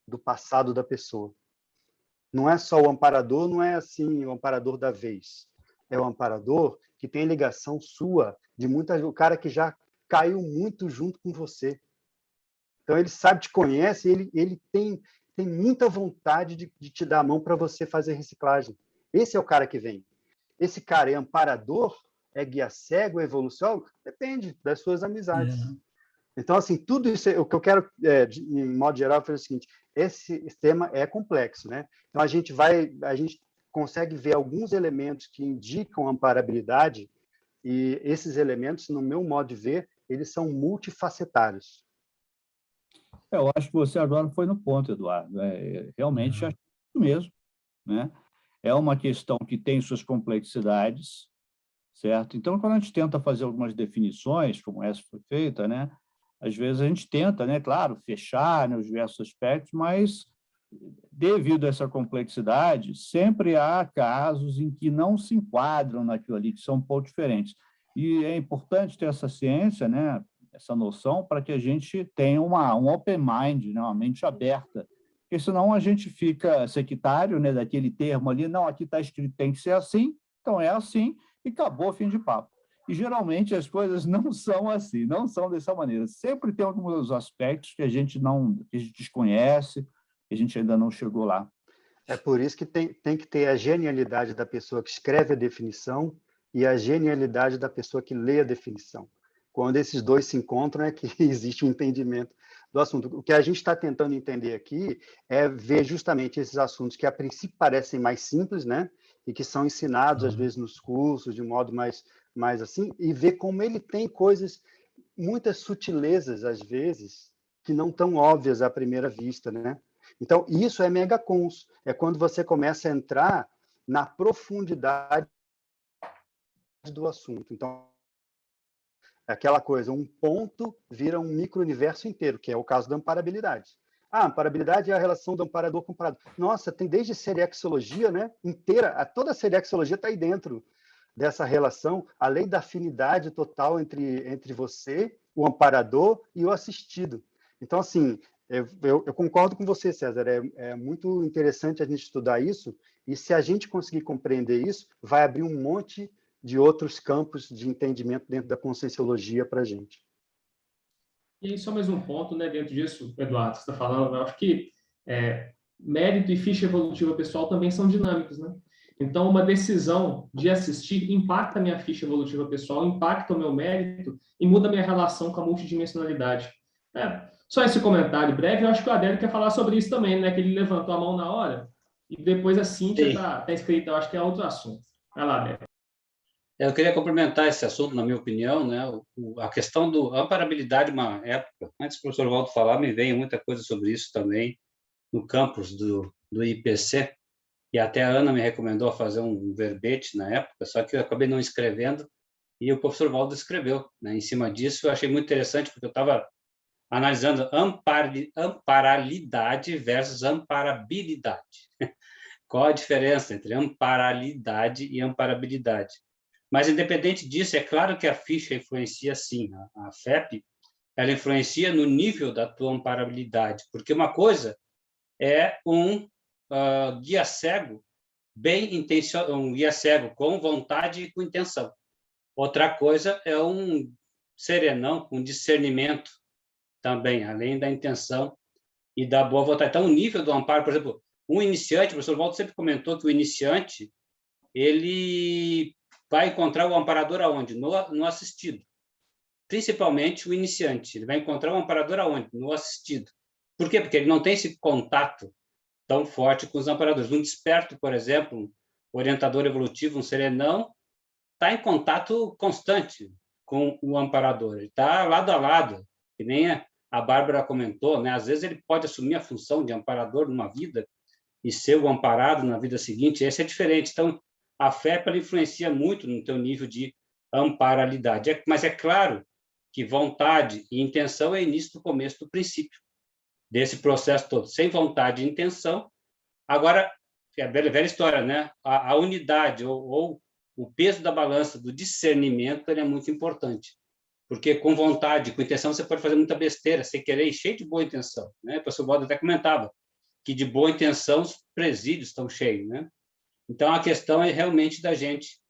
do passado da pessoa. Não é só o amparador, não é assim o amparador da vez. É o amparador que tem ligação sua, o cara que já caiu muito junto com você. Então, ele sabe, te conhece, ele tem muita vontade de te dar a mão para você fazer reciclagem. Esse é o cara que vem. Esse cara é amparador, é guia cego, é evolução? Depende das suas amizades. Então, assim, tudo isso, o que eu quero, em modo geral, fazer o seguinte, esse tema é complexo, né? Então, a gente consegue ver alguns elementos que indicam amparabilidade e esses elementos, no meu modo de ver, eles são multifacetários. Eu acho que você agora foi no ponto, Eduardo. Realmente acho isso mesmo, né? É uma questão que tem suas complexidades, certo? Então, quando a gente tenta fazer algumas definições, como essa foi feita, né? Às vezes a gente tenta, né? Claro, fechar, né, os diversos aspectos, mas devido a essa complexidade, sempre há casos em que não se enquadram naquilo ali, que são um pouco diferentes. E é importante ter essa ciência, né? essa noção para que a gente tenha um open mind, né? Uma mente aberta, porque senão a gente fica sectário, né? Daquele termo ali, não, aqui está escrito tem que ser assim, então é assim, e acabou, fim de papo. E geralmente as coisas não são assim, não são dessa maneira. Sempre tem alguns aspectos que a gente desconhece, que a gente ainda não chegou lá. É por isso que tem que ter a genialidade da pessoa que escreve a definição e a genialidade da pessoa que lê a definição. Quando esses dois se encontram é que existe um entendimento do assunto. O que a gente está tentando entender aqui é ver justamente esses assuntos que a princípio parecem mais simples, né? E que são ensinados às vezes nos cursos de modo mais assim, e ver como ele tem coisas, muitas sutilezas às vezes, que não tão óbvias à primeira vista, né? Então, isso é megacons, é quando você começa a entrar na profundidade do assunto. Então, é aquela coisa, um ponto vira um micro-universo inteiro, que é o caso da amparabilidade. A amparabilidade é a relação do amparador com o amparador. Nossa, tem desde seriexologia, né, inteira, toda a seriexologia está aí dentro dessa relação, a lei da afinidade total entre você, o amparador e o assistido. Então, assim, eu concordo com você, César, é muito interessante a gente estudar isso, e se a gente conseguir compreender isso, vai abrir um monte de outros campos de entendimento dentro da conscienciologia para a gente. E só mais um ponto, né, dentro disso, Eduardo, você está falando, eu acho que mérito e ficha evolutiva pessoal também são dinâmicos, né? Então, uma decisão de assistir impacta a minha ficha evolutiva pessoal, impacta o meu mérito e muda a minha relação com a multidimensionalidade. Só esse comentário breve, eu acho que o Adélio quer falar sobre isso também, né? Que ele levantou a mão na hora e depois a Cíntia está escrita, eu acho que é outro assunto. Vai lá, Adélio. Eu queria complementar esse assunto, na minha opinião, né? A questão da amparabilidade, uma época, antes do professor Waldo falar, me veio muita coisa sobre isso também, no campus do IPC, e até a Ana me recomendou fazer um verbete na época, só que eu acabei não escrevendo, e o professor Waldo escreveu, né? Em cima disso, eu achei muito interessante, porque eu estava analisando amparalidade versus amparabilidade. Qual a diferença entre amparalidade e amparabilidade? Mas, independente disso, é claro que a ficha influencia, sim. A FEP, ela influencia no nível da tua amparabilidade, porque uma coisa é um guia cego bem intencionado, um guia cego com vontade e com intenção. Outra coisa é um serenão com discernimento também, além da intenção e da boa vontade. Então, o nível do amparo, por exemplo, um iniciante, o professor Waldo sempre comentou que o iniciante, ele vai encontrar o amparador aonde? No assistido. Principalmente o iniciante. Ele vai encontrar o amparador aonde? No assistido. Por quê? Porque ele não tem esse contato tão forte com os amparadores. Um desperto, por exemplo, um orientador evolutivo, um serenão, está em contato constante com o amparador. Ele está lado a lado, que nem a Bárbara comentou, né? Às vezes ele pode assumir a função de amparador numa vida e ser o amparado na vida seguinte. Esse é diferente. Então, a fé influencia muito no teu nível de amparalidade. Mas é claro que vontade e intenção é início do começo do princípio desse processo todo. Sem vontade e intenção, agora, é a velha história, né? A unidade ou o peso da balança do discernimento ele é muito importante. Porque com vontade, com intenção, você pode fazer muita besteira, sem querer, e cheio de boa intenção. Né? O professor Waldo até comentava que de boa intenção os presídios estão cheios, né? Então, a questão é realmente da gente.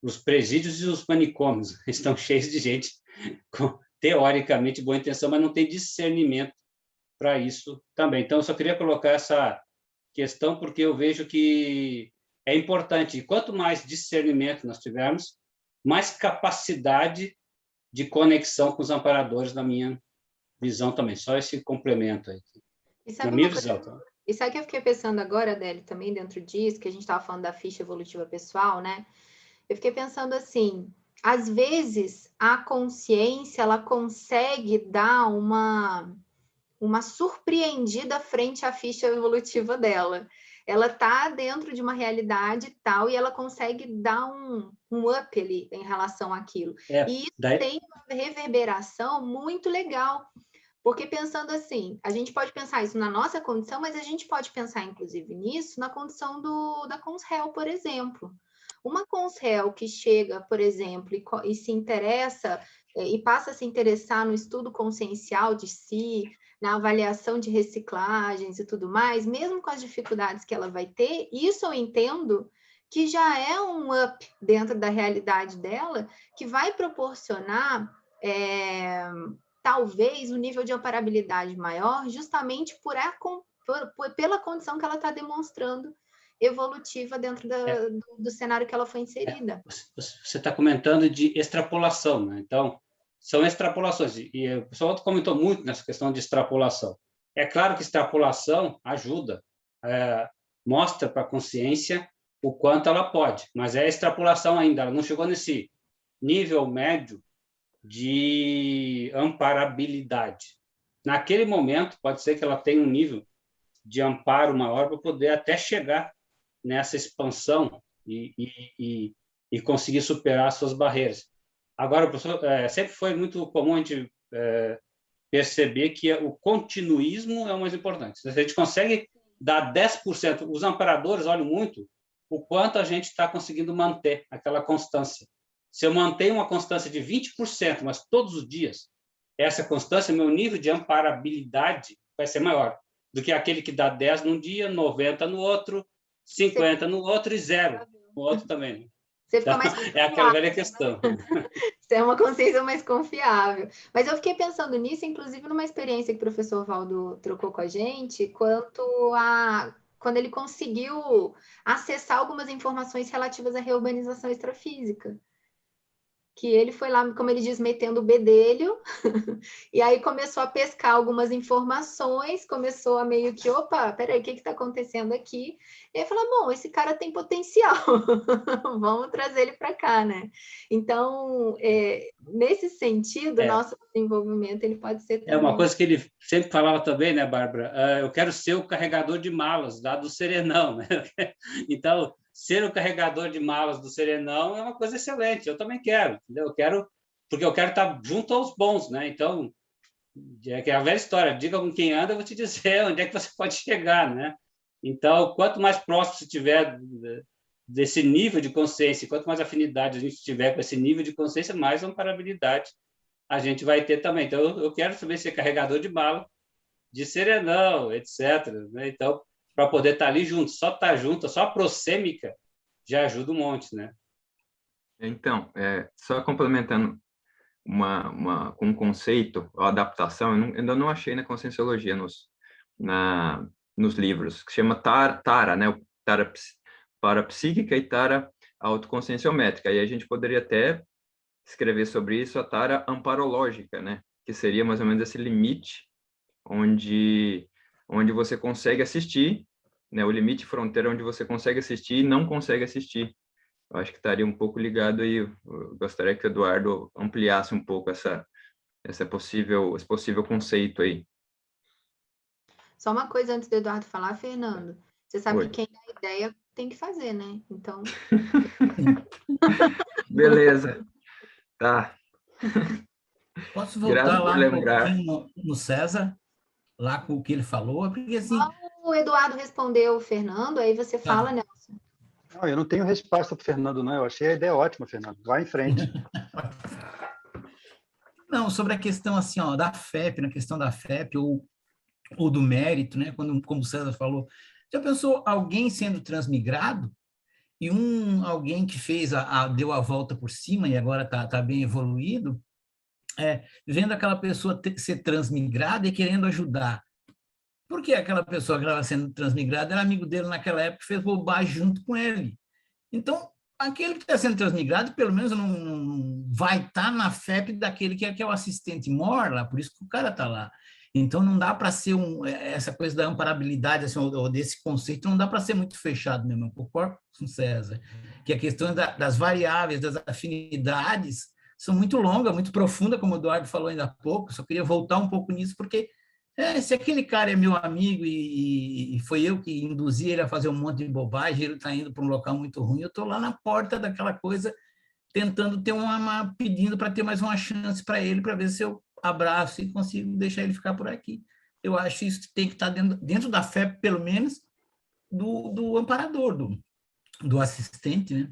Os presídios e os manicômios estão cheios de gente com, teoricamente, boa intenção, mas não tem discernimento para isso também. Então, eu só queria colocar essa questão porque eu vejo que é importante. E quanto mais discernimento nós tivermos, mais capacidade de conexão com os amparadores, na minha visão também. Só esse complemento aí. Na minha visão, tá? E sabe o que eu fiquei pensando agora, Adélio, também dentro disso, que a gente estava falando da ficha evolutiva pessoal, né? Eu fiquei pensando assim, às vezes a consciência, ela consegue dar uma surpreendida frente à ficha evolutiva dela. Ela está dentro de uma realidade tal e ela consegue dar um up ali em relação àquilo. E isso tem uma reverberação muito legal. Porque pensando assim, a gente pode pensar isso na nossa condição, mas a gente pode pensar, inclusive, nisso na condição da Conshel, por exemplo. Uma cons-réu que chega, por exemplo, e se interessa, e passa a se interessar no estudo consciencial de si, na avaliação de reciclagens e tudo mais, mesmo com as dificuldades que ela vai ter, isso eu entendo que já é um up dentro da realidade dela, que vai proporcionar, talvez, um nível de amparabilidade maior, justamente pela condição que ela está demonstrando evolutiva dentro do cenário que ela foi inserida. Você está comentando de extrapolação, né? Então, são extrapolações, e o pessoal comentou muito nessa questão de extrapolação. É claro que extrapolação ajuda, mostra para a consciência o quanto ela pode, mas é extrapolação ainda, ela não chegou nesse nível médio de amparabilidade. Naquele momento, pode ser que ela tenha um nível de amparo maior para poder até chegar nessa expansão e conseguir superar as suas barreiras. Agora, professor, sempre foi muito comum a gente perceber que o continuismo é o mais importante. Se a gente consegue dar 10%, os amparadores olham muito o quanto a gente está conseguindo manter aquela constância. Se eu mantenho uma constância de 20%, mas todos os dias, essa constância, meu nível de amparabilidade vai ser maior do que aquele que dá 10 num dia, 90 no outro, 50 no outro e 0 no outro também. Você fica mais confiável, é aquela velha questão. Você é uma consciência mais confiável. Mas eu fiquei pensando nisso, inclusive numa experiência que o professor Valdo trocou com a gente, quando ele conseguiu acessar algumas informações relativas à reurbanização extrafísica. Que ele foi lá, como ele diz, metendo o bedelho, e aí começou a pescar algumas informações, começou a meio que, opa, peraí, o que está acontecendo aqui? E aí falou, bom, esse cara tem potencial, vamos trazer ele para cá, né? Então, nesse sentido, nosso desenvolvimento, ele pode ser também... É uma coisa que ele sempre falava também, né, Bárbara? Eu quero ser o carregador de malas lá do Serenão, né? Então, ser o carregador de malas do Serenão é uma coisa excelente, eu também quero, entendeu? Porque eu quero estar junto aos bons, né? Então, é a velha história, diga com quem anda, eu vou te dizer onde é que você pode chegar, né? Então, quanto mais próximo você tiver desse nível de consciência, quanto mais afinidade a gente tiver com esse nível de consciência, mais amparabilidade a gente vai ter também. Então, eu quero também ser carregador de mala, de Serenão, etc., né? Então, para poder estar ali junto, só estar junto, só a prosêmica já ajuda um monte, né? Então, só complementando com um conceito, a adaptação, eu ainda não achei na Conscienciologia, nos livros, que se chama Tara, né? Tara parapsíquica e Tara autoconscienciométrica. E a gente poderia até escrever sobre isso a Tara amparológica, né? Que seria mais ou menos esse limite onde você consegue assistir, né? O limite fronteira onde você consegue assistir e não consegue assistir. Eu acho que estaria um pouco ligado aí. Eu gostaria que o Eduardo ampliasse um pouco esse possível conceito aí. Só uma coisa antes do Eduardo falar, Fernando. Você sabe Oi. que quem dá ideia tem que fazer, né? Então... Beleza. Tá. Posso voltar lá um lembrar. pouquinho no César, lá com o que ele falou? Porque assim... O Eduardo respondeu o Fernando, aí você fala, Nelson. Não, eu não tenho resposta para o Fernando, não. Eu achei a ideia ótima, Fernando. Vai em frente. Não, sobre a questão assim, ó, da FEP, na questão da FEP ou do mérito, né? Como o César falou, já pensou alguém sendo transmigrado e alguém que deu a volta por cima e agora tá bem evoluído, vendo aquela pessoa ser transmigrada e querendo ajudar. Porque aquela pessoa que estava sendo transmigrada era amigo dele naquela época e fez bobagem junto com ele. Então, aquele que está sendo transmigrado, pelo menos não vai estar na FEP daquele que é o assistente mor lá, por isso que o cara está lá. Então, não dá para ser essa coisa da amparabilidade, assim, ou desse conceito, não dá para ser muito fechado mesmo. Eu concordo com o César, que a questão das variáveis, das afinidades, são muito longas, muito profundas, como o Eduardo falou ainda há pouco. Só queria voltar um pouco nisso, porque se aquele cara é meu amigo e foi eu que induzi ele a fazer um monte de bobagem, ele está indo para um local muito ruim, eu estou lá na porta daquela coisa, tentando ter pedindo para ter mais uma chance para ele, para ver se eu abraço e consigo deixar ele ficar por aqui. Eu acho que isso tem que estar dentro da fé, pelo menos, do amparador, do assistente, né?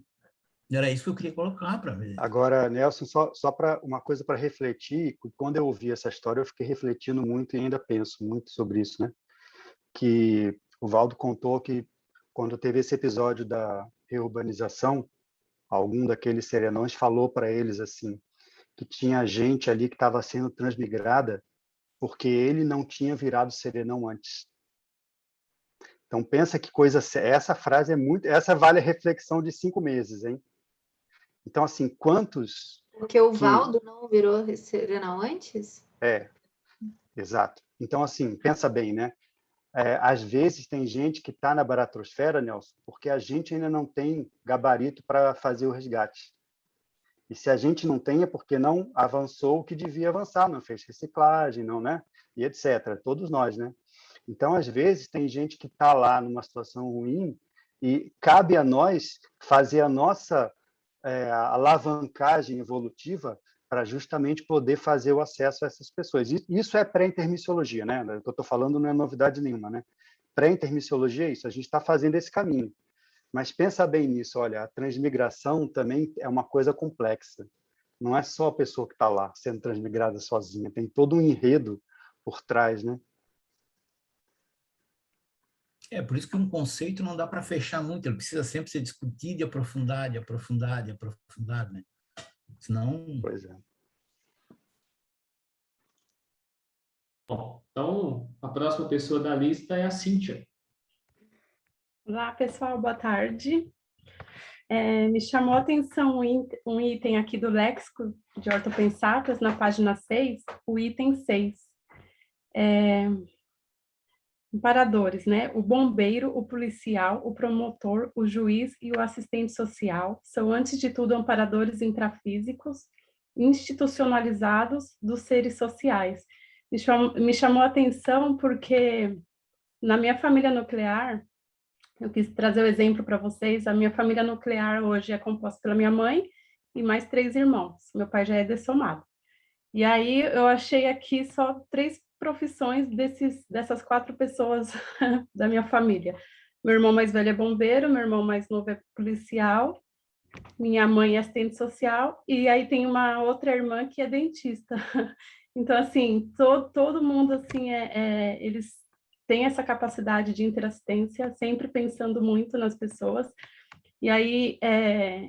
Era isso que eu queria colocar para ver. Agora, Nelson, só para uma coisa para refletir, quando eu ouvi essa história, eu fiquei refletindo muito e ainda penso muito sobre isso, né? Que o Valdo contou que quando teve esse episódio da reurbanização, algum daqueles serenões falou para eles assim, que tinha gente ali que estava sendo transmigrada porque ele não tinha virado serenão antes. Então pensa que coisa, essa frase é muito, essa vale a reflexão de 5 meses, hein? Então assim, quantos Porque o Valdo não virou serenão antes? Exato. Então assim, pensa bem, né? Às vezes tem gente que está na baratrosfera, Nelson, porque a gente ainda não tem gabarito para fazer o resgate. E se a gente não tem, é porque não avançou o que devia avançar, não fez reciclagem, não, né? E etc. Todos nós, né? Então, às vezes, tem gente que está lá numa situação ruim e cabe a nós fazer a nossa alavancagem evolutiva para justamente poder fazer o acesso a essas pessoas. Isso é pré-intermissiologia, né? O que eu estou falando não é novidade nenhuma, né? Pré-intermissiologia é isso, a gente está fazendo esse caminho. Mas pensa bem nisso, olha, a transmigração também é uma coisa complexa. Não é só a pessoa que está lá sendo transmigrada sozinha, tem todo um enredo por trás, né? Por isso que um conceito não dá para fechar muito, ele precisa sempre ser discutido e aprofundado, né? Senão... Pois é. Bom, então, a próxima pessoa da lista é a Cíntia. Olá, pessoal, boa tarde. Me chamou a atenção um item aqui do léxico de ortopensatas, na página 6, o item 6. Amparadores, né? O bombeiro, o policial, o promotor, o juiz e o assistente social são, antes de tudo, amparadores intrafísicos, institucionalizados dos seres sociais. Me chamou a atenção porque, na minha família nuclear, eu quis trazer o exemplo para vocês, a minha família nuclear hoje é composta pela minha mãe e mais 3 irmãos. Meu pai já é dessomado. E aí eu achei aqui só 3 profissões dessas 4 pessoas da minha família. Meu irmão mais velho é bombeiro, meu irmão mais novo é policial, minha mãe é assistente social, e aí tem uma outra irmã que é dentista. Então, assim, todo mundo, assim, eles têm essa capacidade de interassistência, sempre pensando muito nas pessoas. E aí,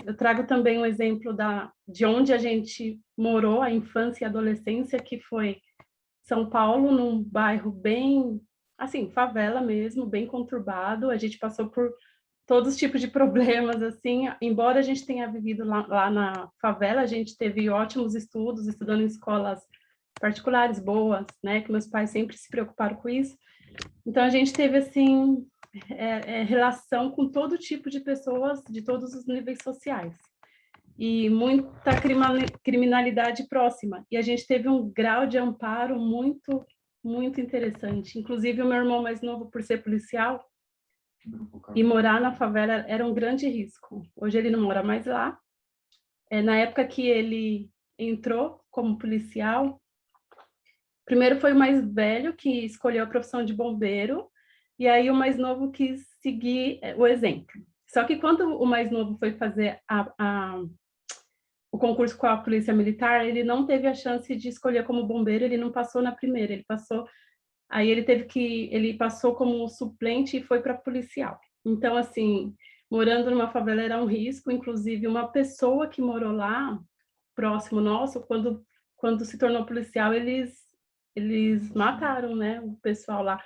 eu trago também um exemplo de onde a gente morou, a infância e a adolescência, que foi São Paulo, num bairro bem, assim, favela mesmo, bem conturbado. A gente passou por todos os tipos de problemas, assim, embora a gente tenha vivido lá na favela, a gente teve ótimos estudos, estudando em escolas particulares boas, né, que meus pais sempre se preocuparam com isso. Então, a gente teve, assim, relação com todo tipo de pessoas, de todos os níveis sociais. E muita criminalidade próxima. E a gente teve um grau de amparo muito, muito interessante. Inclusive, o meu irmão mais novo, por ser policial, e morar na favela era um grande risco. Hoje ele não mora mais lá. Na época que ele entrou como policial, primeiro foi o mais velho que escolheu a profissão de bombeiro, e aí o mais novo quis seguir o exemplo. Só que quando o mais novo foi fazer o concurso com a Polícia Militar, ele não teve a chance de escolher como bombeiro, ele não passou na primeira, ele passou... Aí ele passou como suplente e foi para policial. Então, assim, morando numa favela era um risco, inclusive uma pessoa que morou lá, próximo nosso, quando se tornou policial, eles mataram, né, o pessoal lá.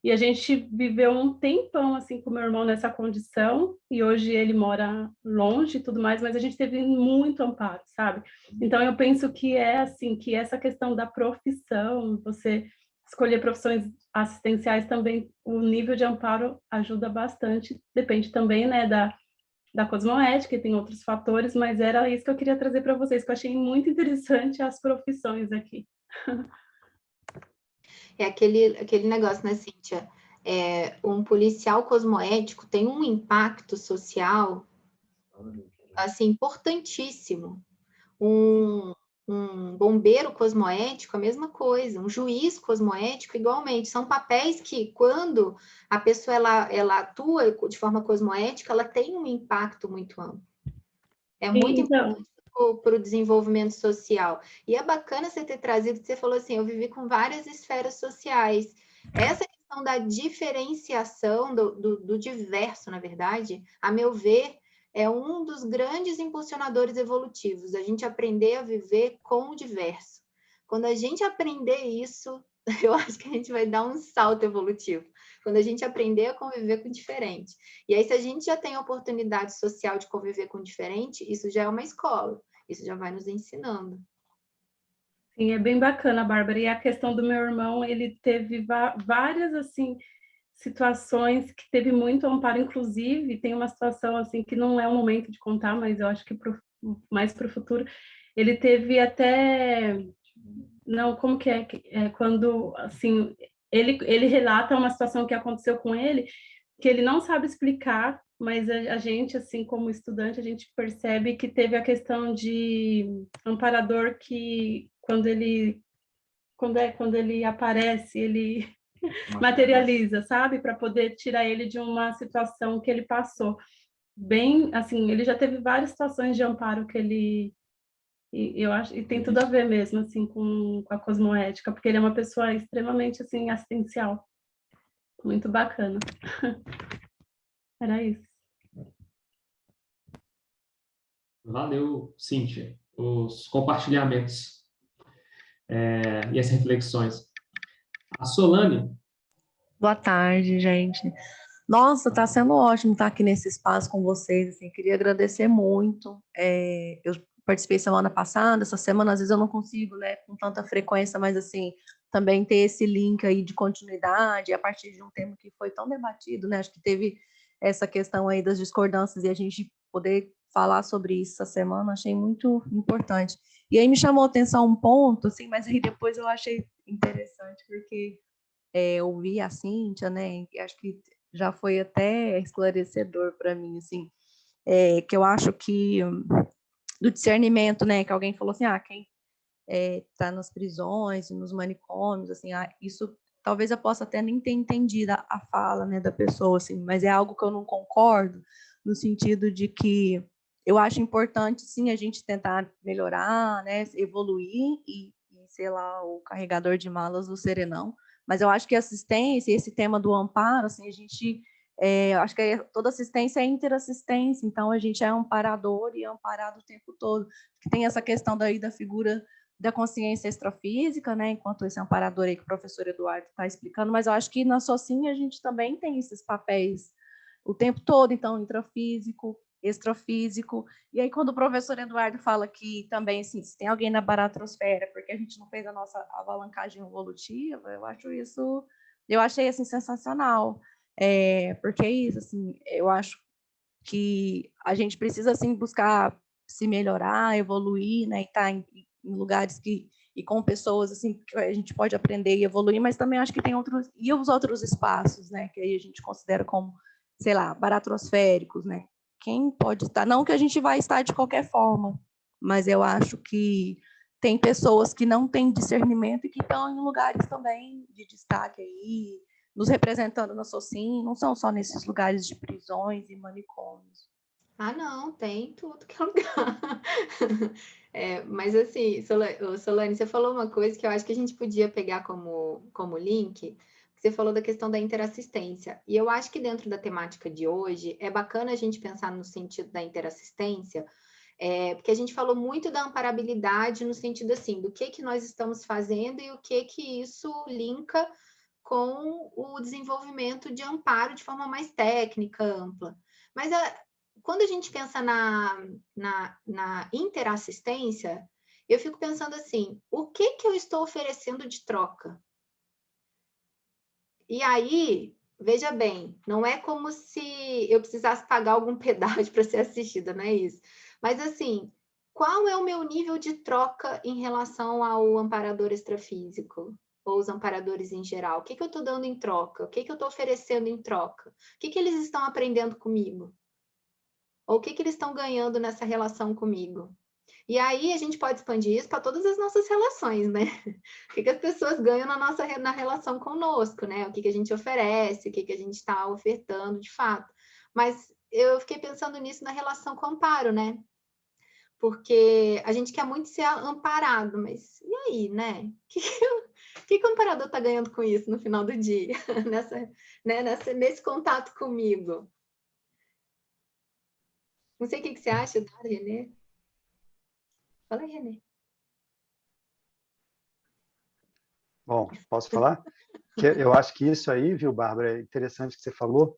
E a gente viveu um tempão, assim, com meu irmão nessa condição, e hoje ele mora longe e tudo mais, mas a gente teve muito amparo, sabe? Então, eu penso que assim, que essa questão da profissão, você escolher profissões assistenciais também, o nível de amparo ajuda bastante, depende também, né, da cosmoética, e tem outros fatores, mas era isso que eu queria trazer para vocês, que eu achei muito interessante as profissões aqui. É aquele negócio, né, Cíntia? Um policial cosmoético tem um impacto social, assim, importantíssimo. Um bombeiro cosmoético, a mesma coisa. Um juiz cosmoético, igualmente. São papéis que, quando a pessoa ela atua de forma cosmoética, ela tem um impacto muito amplo. É muito Então, importante para o desenvolvimento social. E é bacana você ter trazido, que você falou assim, eu vivi com várias esferas sociais. Essa questão da diferenciação, do diverso, na verdade, a meu ver, é um dos grandes impulsionadores evolutivos, a gente aprender a viver com o diverso. Quando a gente aprender isso, eu acho que a gente vai dar um salto evolutivo. Quando a gente aprender a conviver com o diferente. E aí, se a gente já tem a oportunidade social de conviver com o diferente, isso já é uma escola. Isso já vai nos ensinando. sim, é bem bacana, Bárbara. E a questão do meu irmão, ele teve várias, assim, situações que teve muito amparo, inclusive, tem uma situação, assim, que não é o momento de contar, mas eu acho que mais para o futuro, ele teve até... Não, como que é? Quando, assim, ele relata uma situação que aconteceu com ele, que ele não sabe explicar, mas a gente, assim, como estudante, a gente percebe que teve a questão de amparador que, quando ele aparece, ele materializa, sabe? Para poder tirar ele de uma situação que ele passou. Bem, assim, ele já teve várias situações de amparo que ele... E eu acho, e tem tudo a ver mesmo, assim, com a cosmoética, porque ele é uma pessoa extremamente, assim, assistencial. Muito bacana. Era isso. Valeu, Cíntia, os compartilhamentos e as reflexões. A Solane. Boa tarde, gente. Nossa, está sendo ótimo estar aqui nesse espaço com vocês. Assim, queria agradecer muito. Eu participei semana passada, essa semana às vezes eu não consigo, né, com tanta frequência, mas assim, também ter esse link aí de continuidade a partir de um tema que foi tão debatido, né? Acho que teve essa questão aí das discordâncias e a gente poder falar sobre isso essa semana, achei muito importante. E aí me chamou a atenção um ponto, assim, mas aí depois eu achei interessante, porque ouvir a Cíntia, né, e acho que já foi até esclarecedor para mim, assim, que eu acho que do discernimento, né, que alguém falou assim, quem está nas prisões, nos manicômios, assim, isso talvez eu possa até nem ter entendido a fala, né, da pessoa, assim, mas é algo que eu não concordo, no sentido de que eu acho importante, sim, a gente tentar melhorar, né, evoluir e sei lá, o carregador de malas do Serenão, mas eu acho que a assistência, esse tema do amparo, assim, a gente, acho que toda assistência é interassistência, então a gente é amparador e amparado o tempo todo, que tem essa questão daí da figura da consciência extrafísica, né, enquanto esse amparador aí que o professor Eduardo está explicando, mas eu acho que na SOCIM a gente também tem esses papéis o tempo todo, então, intrafísico, extrafísico, e aí quando o professor Eduardo fala que também, assim, se tem alguém na baratrosfera, porque a gente não fez a nossa alavancagem evolutiva, eu achei, assim, sensacional, porque é isso, assim, eu acho que a gente precisa, assim, buscar se melhorar, evoluir, né, e estar em lugares e com pessoas, assim, que a gente pode aprender e evoluir, mas também acho que tem outros, e os outros espaços, né, que aí a gente considera como, sei lá, baratrosféricos, né, quem pode estar, não que a gente vai estar de qualquer forma, mas eu acho que tem pessoas que não têm discernimento e que estão em lugares também de destaque aí, nos representando na SOCIM, não são só nesses lugares de prisões e manicômios. Não, tem tudo que é lugar. Mas assim, Solane, você falou uma coisa que eu acho que a gente podia pegar como link. Você falou da questão da interassistência. E eu acho que dentro da temática de hoje, é bacana a gente pensar no sentido da interassistência, porque a gente falou muito da amparabilidade no sentido assim, do que nós estamos fazendo e o que isso linka com o desenvolvimento de amparo de forma mais técnica, ampla. Mas quando a gente pensa na interassistência, eu fico pensando assim, o que eu estou oferecendo de troca? E aí, veja bem, não é como se eu precisasse pagar algum pedágio para ser assistida, não é isso. Mas assim, qual é o meu nível de troca em relação ao amparador extrafísico? Ou os amparadores em geral? O que eu estou dando em troca? O que eu estou oferecendo em troca? O que eles estão aprendendo comigo? Ou o que eles estão ganhando nessa relação comigo? E aí a gente pode expandir isso para todas as nossas relações, né? O que as pessoas ganham na relação conosco, né? O que a gente oferece, o que a gente está ofertando de fato. Mas eu fiquei pensando nisso na relação com o amparo, né? Porque a gente quer muito ser amparado, mas e aí, né? O que o amparador está ganhando com isso no final do dia? Nesse contato comigo? Não sei o que você acha, Renê. Fala aí, Renê. Bom, posso falar? Eu acho que isso aí, viu, Bárbara, é interessante que você falou.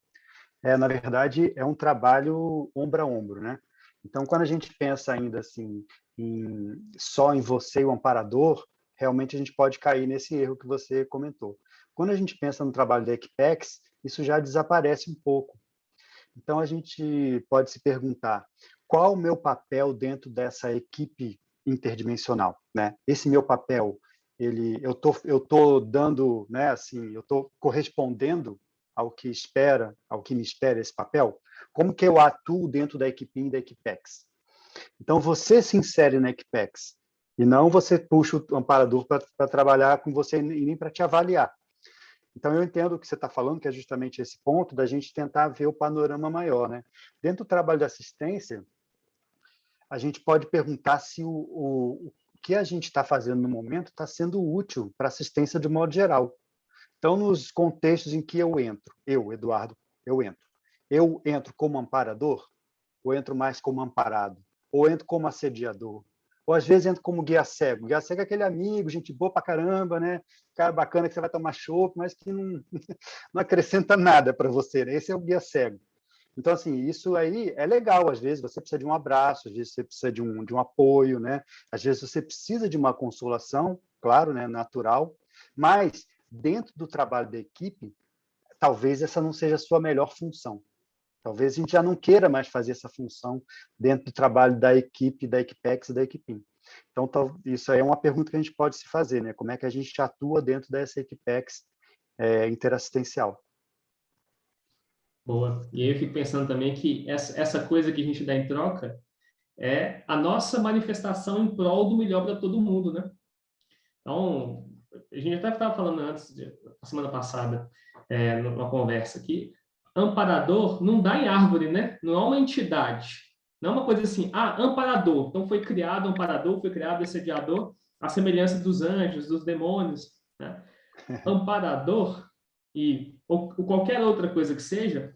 Na verdade, é um trabalho ombro a ombro, né? Então, quando a gente pensa ainda assim, só em você e o amparador, realmente a gente pode cair nesse erro que você comentou. Quando a gente pensa no trabalho da Equipex, isso já desaparece um pouco. Então, a gente pode se perguntar, qual o meu papel dentro dessa equipe interdimensional, né? Esse meu papel, eu tô dando, né, assim, eu tô correspondendo ao que me espera esse papel? Como que eu atuo dentro da equipe da Equipex? Então, você se insere na Equipex, e não você puxa o amparador para trabalhar com você e nem para te avaliar. Então, eu entendo o que você está falando, que é justamente esse ponto da gente tentar ver o panorama maior, né? Dentro do trabalho de assistência, a gente pode perguntar se o que a gente está fazendo no momento está sendo útil para a assistência de modo geral. Então, nos contextos em que eu entro, Eduardo, eu entro como amparador, ou entro mais como amparado, ou entro como assediador, ou às vezes entro como guia cego. Guia cego é aquele amigo, gente boa pra caramba, né? Cara bacana que você vai tomar chopp, mas que não, não acrescenta nada para você, né? Esse é o guia cego. Então, assim, isso aí é legal. Às vezes você precisa de um abraço, às vezes você precisa de um apoio, né? Às vezes você precisa de uma consolação, claro, né? Natural, mas dentro do trabalho da equipe, talvez essa não seja a sua melhor função. Talvez a gente já não queira mais fazer essa função dentro do trabalho da equipe, da Equipex e da Equipim. Então, isso aí é uma pergunta que a gente pode se fazer, né? Como é que a gente atua dentro dessa Equipex interassistencial? Boa. E aí eu fico pensando também que essa coisa que a gente dá em troca é a nossa manifestação em prol do melhor para todo mundo, né? Então, a gente até estava falando antes, na semana passada, numa conversa aqui, amparador não dá em árvore, né? Não é uma entidade. Não é uma coisa assim, amparador. Então, foi criado amparador, foi criado assediador, a semelhança dos anjos, dos demônios, né? Amparador ou qualquer outra coisa que seja,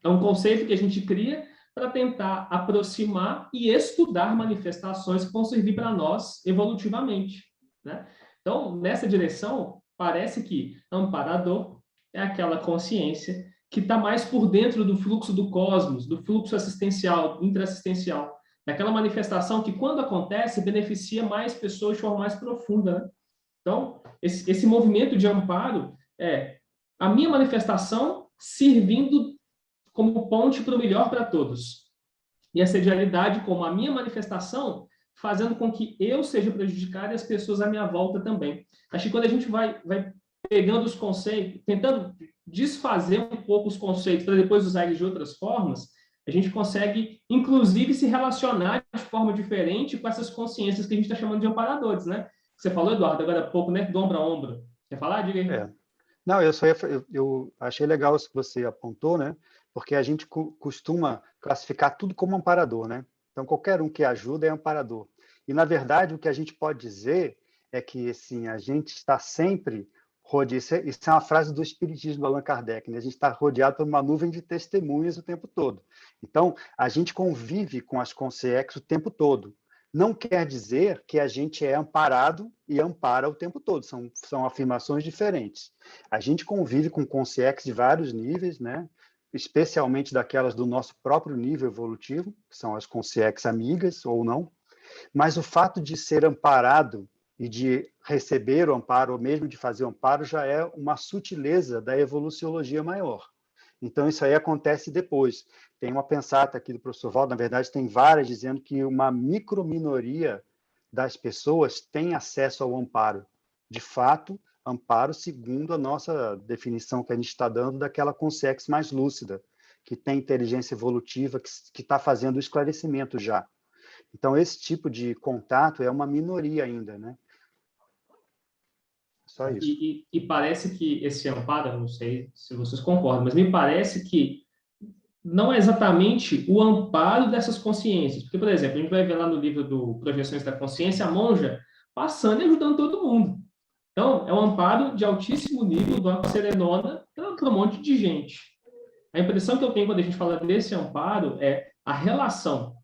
é um conceito que a gente cria para tentar aproximar e estudar manifestações que vão servir para nós evolutivamente, né? Então, nessa direção, parece que amparador é aquela consciência que está mais por dentro do fluxo do cosmos, do fluxo assistencial, intraassistencial, daquela manifestação que, quando acontece, beneficia mais pessoas de forma mais profunda, né? Então, esse movimento de amparo é a minha manifestação servindo como ponte para o melhor para todos. E a sedialidade como a minha manifestação, fazendo com que eu seja prejudicado e as pessoas à minha volta também. Acho que quando a gente vai pegando os conceitos, tentando desfazer um pouco os conceitos para depois usar eles de outras formas, a gente consegue, inclusive, se relacionar de forma diferente com essas consciências que a gente está chamando de amparadores, né? Você falou, Eduardo, agora há pouco, né? Do ombro a ombro. Quer falar? Diga aí. Não, eu achei legal isso que você apontou, né? Porque a gente costuma classificar tudo como amparador, né? Então, qualquer um que ajuda é amparador. E, na verdade, o que a gente pode dizer é que, assim, a gente está sempre rodeado. Isso é uma frase do Espiritismo do Allan Kardec, né? A gente está rodeado por uma nuvem de testemunhas o tempo todo. Então, a gente convive com as consciências o tempo todo. Não quer dizer que a gente é amparado e ampara o tempo todo. São afirmações diferentes. A gente convive com consciências de vários níveis, né? Especialmente daquelas do nosso próprio nível evolutivo, que são as consciências amigas ou não. Mas o fato de ser amparado e de receber o amparo, ou mesmo de fazer o amparo, já é uma sutileza da evoluciologia maior. Então, isso aí acontece depois. Tem uma pensata aqui do professor Valdo, na verdade, tem várias dizendo que uma microminoria das pessoas tem acesso ao amparo. De fato, amparo segundo a nossa definição que a gente está dando daquela consciência mais lúcida, que tem inteligência evolutiva, que está fazendo o esclarecimento já. Então, esse tipo de contato é uma minoria ainda, né? Só isso. E parece que esse amparo, não sei se vocês concordam, mas me parece que não é exatamente o amparo dessas consciências. Porque, por exemplo, a gente vai ver lá no livro do Projeções da Consciência, a monja passando e ajudando todo mundo. Então, é um amparo de altíssimo nível do Arco Serenona para um monte de gente. A impressão que eu tenho quando a gente fala desse amparo é a relação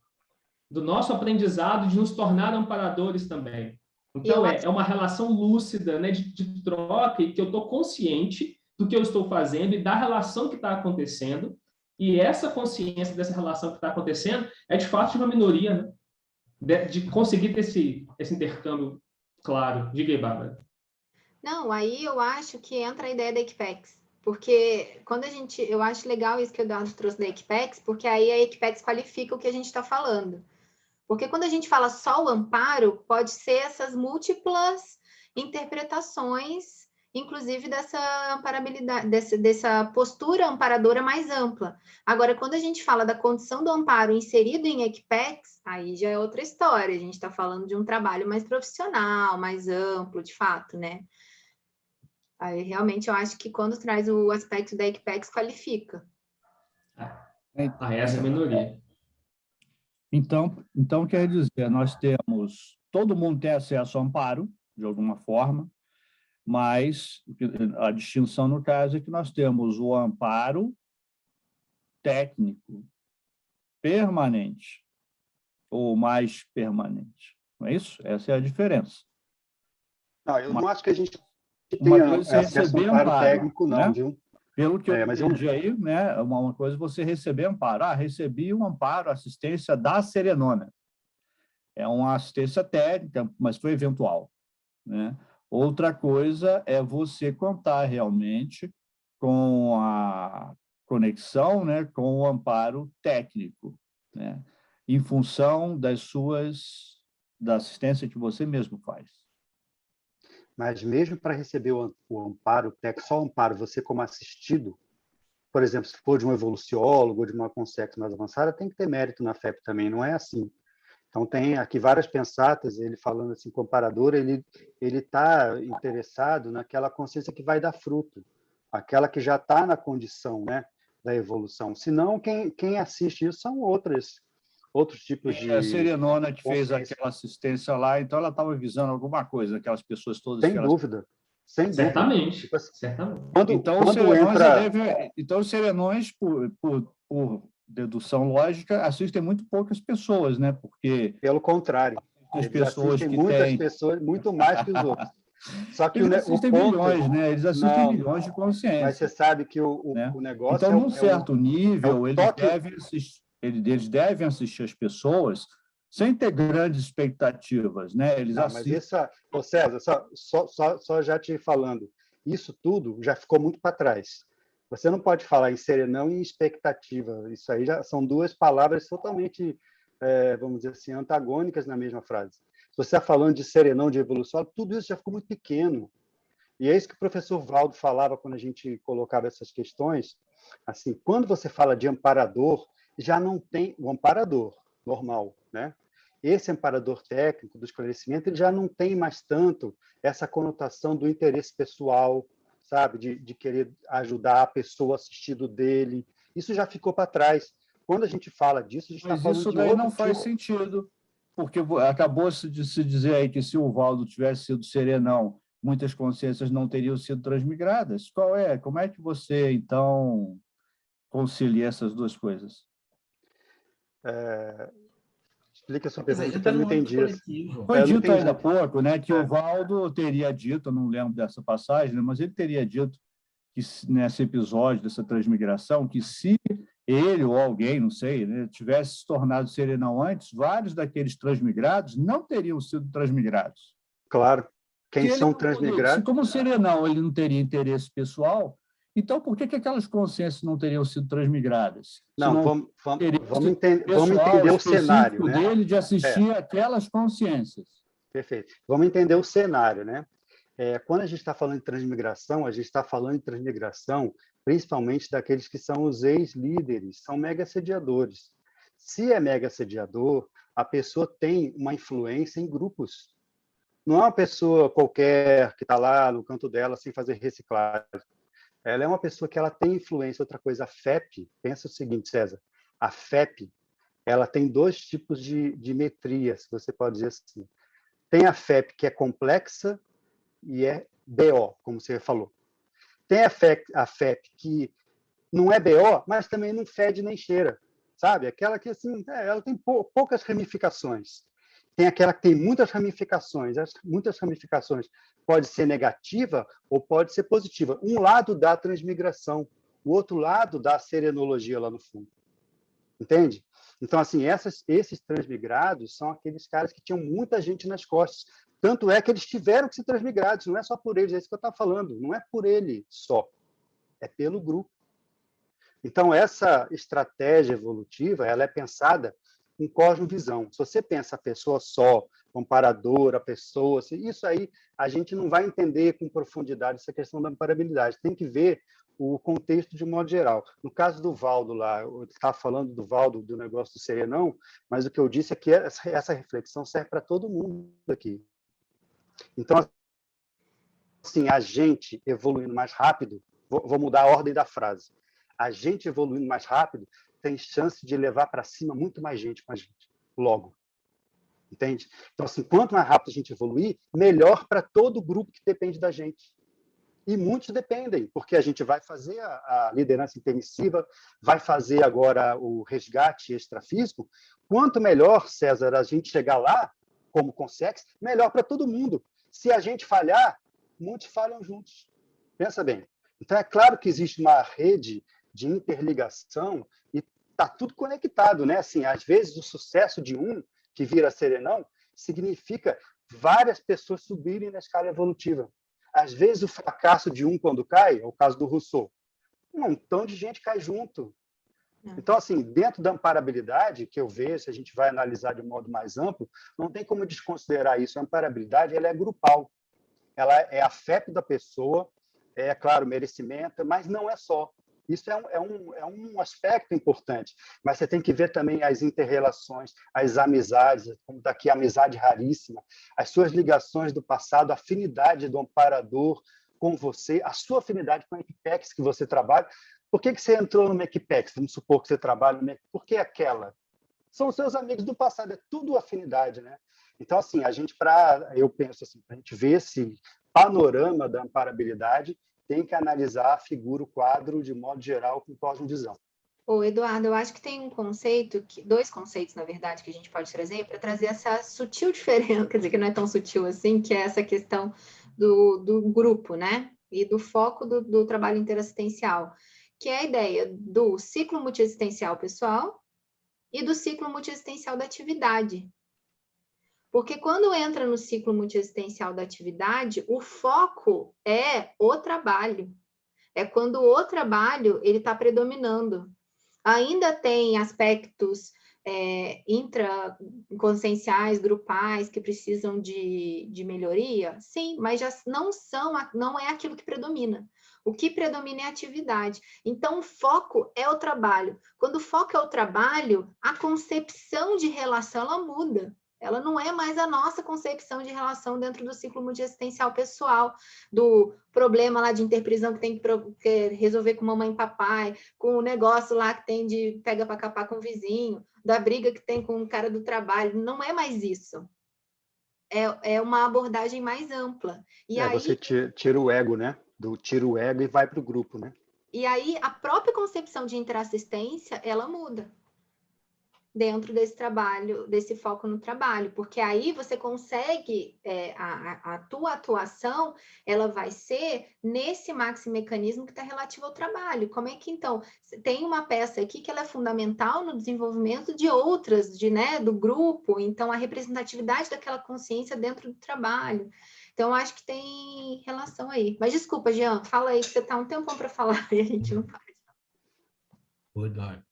do nosso aprendizado de nos tornar amparadores também. Então, é uma relação lúcida, né, de troca, e que eu estou consciente do que eu estou fazendo e da relação que está acontecendo. E essa consciência dessa relação que está acontecendo é, de fato, de uma minoria, né, de conseguir ter esse intercâmbio claro. Diga aí, Bárbara. Não, aí eu acho que entra a ideia da Equipex. Porque eu acho legal isso que o Eduardo trouxe da Equipex, porque aí a Equipex qualifica o que a gente está falando. Porque quando a gente fala só o amparo, pode ser essas múltiplas interpretações, inclusive dessa amparabilidade, dessa postura amparadora mais ampla. Agora, quando a gente fala da condição do amparo inserido em Equipex, aí já é outra história. A gente está falando de um trabalho mais profissional, mais amplo, de fato, né? Aí, realmente, eu acho que quando traz o aspecto da Equipex, qualifica. Essa minoria. Então, quer dizer, todo mundo tem acesso ao amparo, de alguma forma, mas a distinção, no caso, é que nós temos o amparo técnico permanente, ou mais permanente. Não é isso? Essa é a diferença. Não, eu não acho que a gente tenha acesso ao amparo técnico, não, né? viu? Pelo que eu entendi aí, né, uma coisa é você receber amparo. Recebi um amparo, assistência da Serenona. É uma assistência técnica, mas foi eventual, né? Outra coisa é você contar realmente com a conexão, né, com o amparo técnico, né, em função da assistência que você mesmo faz. Mas mesmo para receber o amparo técnico, só o amparo, você como assistido, por exemplo, se for de um evoluciólogo ou de uma consciência mais avançada, tem que ter mérito na FEP também, não é assim. Então, tem aqui várias pensatas, ele falando assim, comparador, ele está interessado naquela consciência que vai dar fruto, aquela que já está na condição, né, da evolução. Senão, quem assiste isso são outros tipos de... A Serenona que fez aquela assistência lá, então ela estava visando alguma coisa, aquelas pessoas todas... Sem dúvida. Certamente. Tipo assim, certamente. Então, os serenões, por dedução lógica, assistem muito poucas pessoas, né? Porque... Pelo contrário. Eles assistem muitas pessoas, muito mais que os outros. Só que eles assistem milhões, né? Eles assistem milhões de consciências. Mas você sabe que o negócio... Então, num certo nível, eles devem assistir as pessoas sem ter grandes expectativas, né? Eles assistem... Mas isso, César, só já te falando, isso tudo já ficou muito para trás. Você não pode falar em serenão e em expectativa. Isso aí já são duas palavras totalmente, vamos dizer assim, antagônicas na mesma frase. Se você está falando de serenão, de evolução, tudo isso já ficou muito pequeno. E é isso que o professor Valdo falava quando a gente colocava essas questões. Assim, quando você fala de amparador, já não tem o amparador normal, né? Esse amparador técnico do esclarecimento, ele já não tem mais tanto essa conotação do interesse pessoal, sabe, de querer ajudar a pessoa assistido dele. Isso já ficou para trás. Quando a gente fala disso, a gente está falando de isso daí não faz sentido, porque acabou-se de se dizer aí que se o Valdo tivesse sido serenão, muitas consciências não teriam sido transmigradas. Como é que você, então, concilia essas duas coisas? Explica a sua pergunta, que eu não entendi. Foi dito ainda há pouco, né, que o Valdo teria dito, eu não lembro dessa passagem, mas ele teria dito que nesse episódio dessa transmigração, que se ele ou alguém, não sei, né, tivesse se tornado serenão antes, vários daqueles transmigrados não teriam sido transmigrados. Claro. Quem são transmigrados? Como serenão ele não teria interesse pessoal, então por que aquelas consciências não teriam sido transmigradas? Não, vamos entender o cenário, né? Dele de assistir aquelas consciências. Perfeito. Vamos entender o cenário, né? Quando a gente está falando de transmigração, a gente está falando de transmigração principalmente daqueles que são os ex-líderes, são mega-assediadores. Se é mega-assediador, a pessoa tem uma influência em grupos. Não é uma pessoa qualquer que está lá no canto dela sem fazer reciclagem. ela é uma pessoa que ela tem influência. Outra coisa, a FEP, pensa o seguinte, César, a FEP, ela tem 2 tipos de metria, se você pode dizer assim. Tem a FEP que é complexa e é BO, como você falou. Tem a FEP que não é BO, mas também não fede nem cheira, sabe? Aquela que, assim, ela tem poucas ramificações. Tem aquela que tem muitas ramificações. Muitas ramificações pode ser negativa ou pode ser positiva. Um lado dá a transmigração, o outro lado dá a serenologia lá no fundo. Entende? Então, assim, esses transmigrados são aqueles caras que tinham muita gente nas costas. Tanto é que eles tiveram que ser transmigrados, não é só por eles, é isso que eu estava falando, não é por ele só, é pelo grupo. Então, essa estratégia evolutiva, ela é pensada em cosmovisão. Se você pensa a pessoa só, comparadora, a pessoa, isso aí a gente não vai entender com profundidade essa questão da comparabilidade. Tem que ver o contexto de um modo geral. No caso do Valdo lá, eu estava falando do Valdo, do negócio do serenão, mas o que eu disse é que essa reflexão serve para todo mundo aqui. Então, assim, a gente evoluindo mais rápido, vou mudar a ordem da frase, a gente evoluindo mais rápido tem chance de levar para cima muito mais gente com a gente, logo. Entende? Então, assim, quanto mais rápido a gente evoluir, melhor para todo o grupo que depende da gente. E muitos dependem, porque a gente vai fazer a liderança intermissiva, vai fazer agora o resgate extrafísico. Quanto melhor, César, a gente chegar lá, como consegue, melhor para todo mundo. Se a gente falhar, muitos falham juntos. Pensa bem. Então, é claro que existe uma rede de interligação e está tudo conectado, né? Assim, às vezes, o sucesso de um, que vira serenão, significa várias pessoas subirem na escala evolutiva. Às vezes, o fracasso de um, quando cai, é o caso do Rousseau, um montão de gente cai junto. Então, assim, dentro da amparabilidade, que eu vejo, se a gente vai analisar de um modo mais amplo, não tem como desconsiderar isso. A amparabilidade, ela é grupal. Ela é a FEP da pessoa, é, claro, merecimento, mas não é só. Isso é um aspecto importante, mas você tem que ver também as interrelações, as amizades, como está aqui a amizade raríssima, as suas ligações do passado, a afinidade do amparador com você, a sua afinidade com a Equipex que você trabalha. Por que você entrou no Equipex? Vamos supor que você trabalha no Equipex. Por que aquela? São os seus amigos do passado, é tudo afinidade, né? Então, assim, eu penso assim, para a gente ver esse panorama da amparabilidade, tem que analisar a figura, o quadro, de modo geral, com cosmovisão. Ô, Eduardo, eu acho que tem um conceito, dois conceitos, na verdade, que a gente pode trazer para trazer essa sutil diferença, quer dizer, que não é tão sutil assim, que é essa questão do grupo, né? E do foco do trabalho interassistencial, que é a ideia do ciclo multiassistencial pessoal e do ciclo multiassistencial da atividade. Porque quando entra no ciclo multiassistencial da atividade, o foco é o trabalho. É quando o trabalho ele está predominando. Ainda tem aspectos intraconscienciais, grupais, que precisam de melhoria? Sim, mas já não é aquilo que predomina. O que predomina é a atividade. Então, o foco é o trabalho. Quando o foco é o trabalho, a concepção de relação ela muda. Ela não é mais a nossa concepção de relação dentro do ciclo multiassistencial pessoal, do problema lá de interprisão que tem que resolver com mamãe e papai, com o negócio lá que tem de pega para capar com o vizinho, da briga que tem com o cara do trabalho. Não é mais isso. É uma abordagem mais ampla. E aí, você tira o ego, né? Tira o ego e vai para o grupo, né? E aí, a própria concepção de interassistência, ela muda dentro desse trabalho, desse foco no trabalho, porque aí você consegue, a tua atuação, ela vai ser nesse maximecanismo que está relativo ao trabalho. Como é que, então, tem uma peça aqui que ela é fundamental no desenvolvimento de outras, do grupo, então a representatividade daquela consciência dentro do trabalho. Então, acho que tem relação aí. Mas desculpa, Jean, fala aí que você está um tempão para falar e a gente não faz. Oi, Eduardo.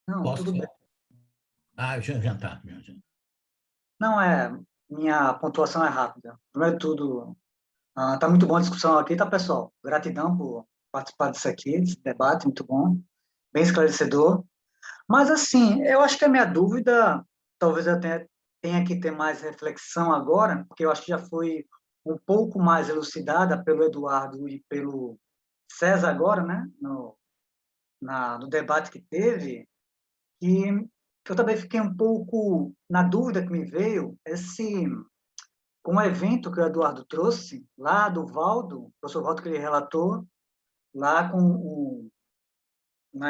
Não, Posso? tudo bem. Já está. Não, minha pontuação é rápida. Primeiro de tudo, tá muito bom a discussão aqui, tá, pessoal? Gratidão por participar disso aqui, desse debate, muito bom, bem esclarecedor. Mas, assim, eu acho que a minha dúvida, talvez eu tenha que ter mais reflexão agora, porque eu acho que já foi um pouco mais elucidada pelo Eduardo e pelo César agora, né, no debate que teve, que eu também fiquei um pouco na dúvida que me veio, com o evento que o Eduardo trouxe, lá do Valdo, o professor Valdo que ele relatou, lá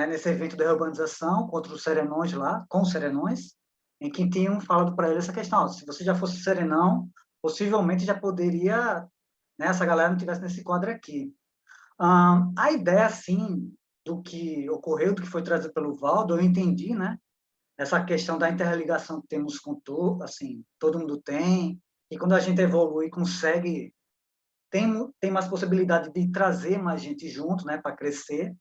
nesse evento da urbanização, contra os serenões lá, com os serenões, em que tinham falado para ele essa questão, ó, se você já fosse serenão, possivelmente já poderia, né, essa galera não estivesse nesse quadro aqui. A ideia, assim, do que ocorreu, do que foi trazido pelo Valdo, eu entendi, né, essa questão da interligação que temos com todo, assim, todo mundo tem, e quando a gente evolui, consegue, tem mais possibilidade de trazer mais gente junto, né, para crescer.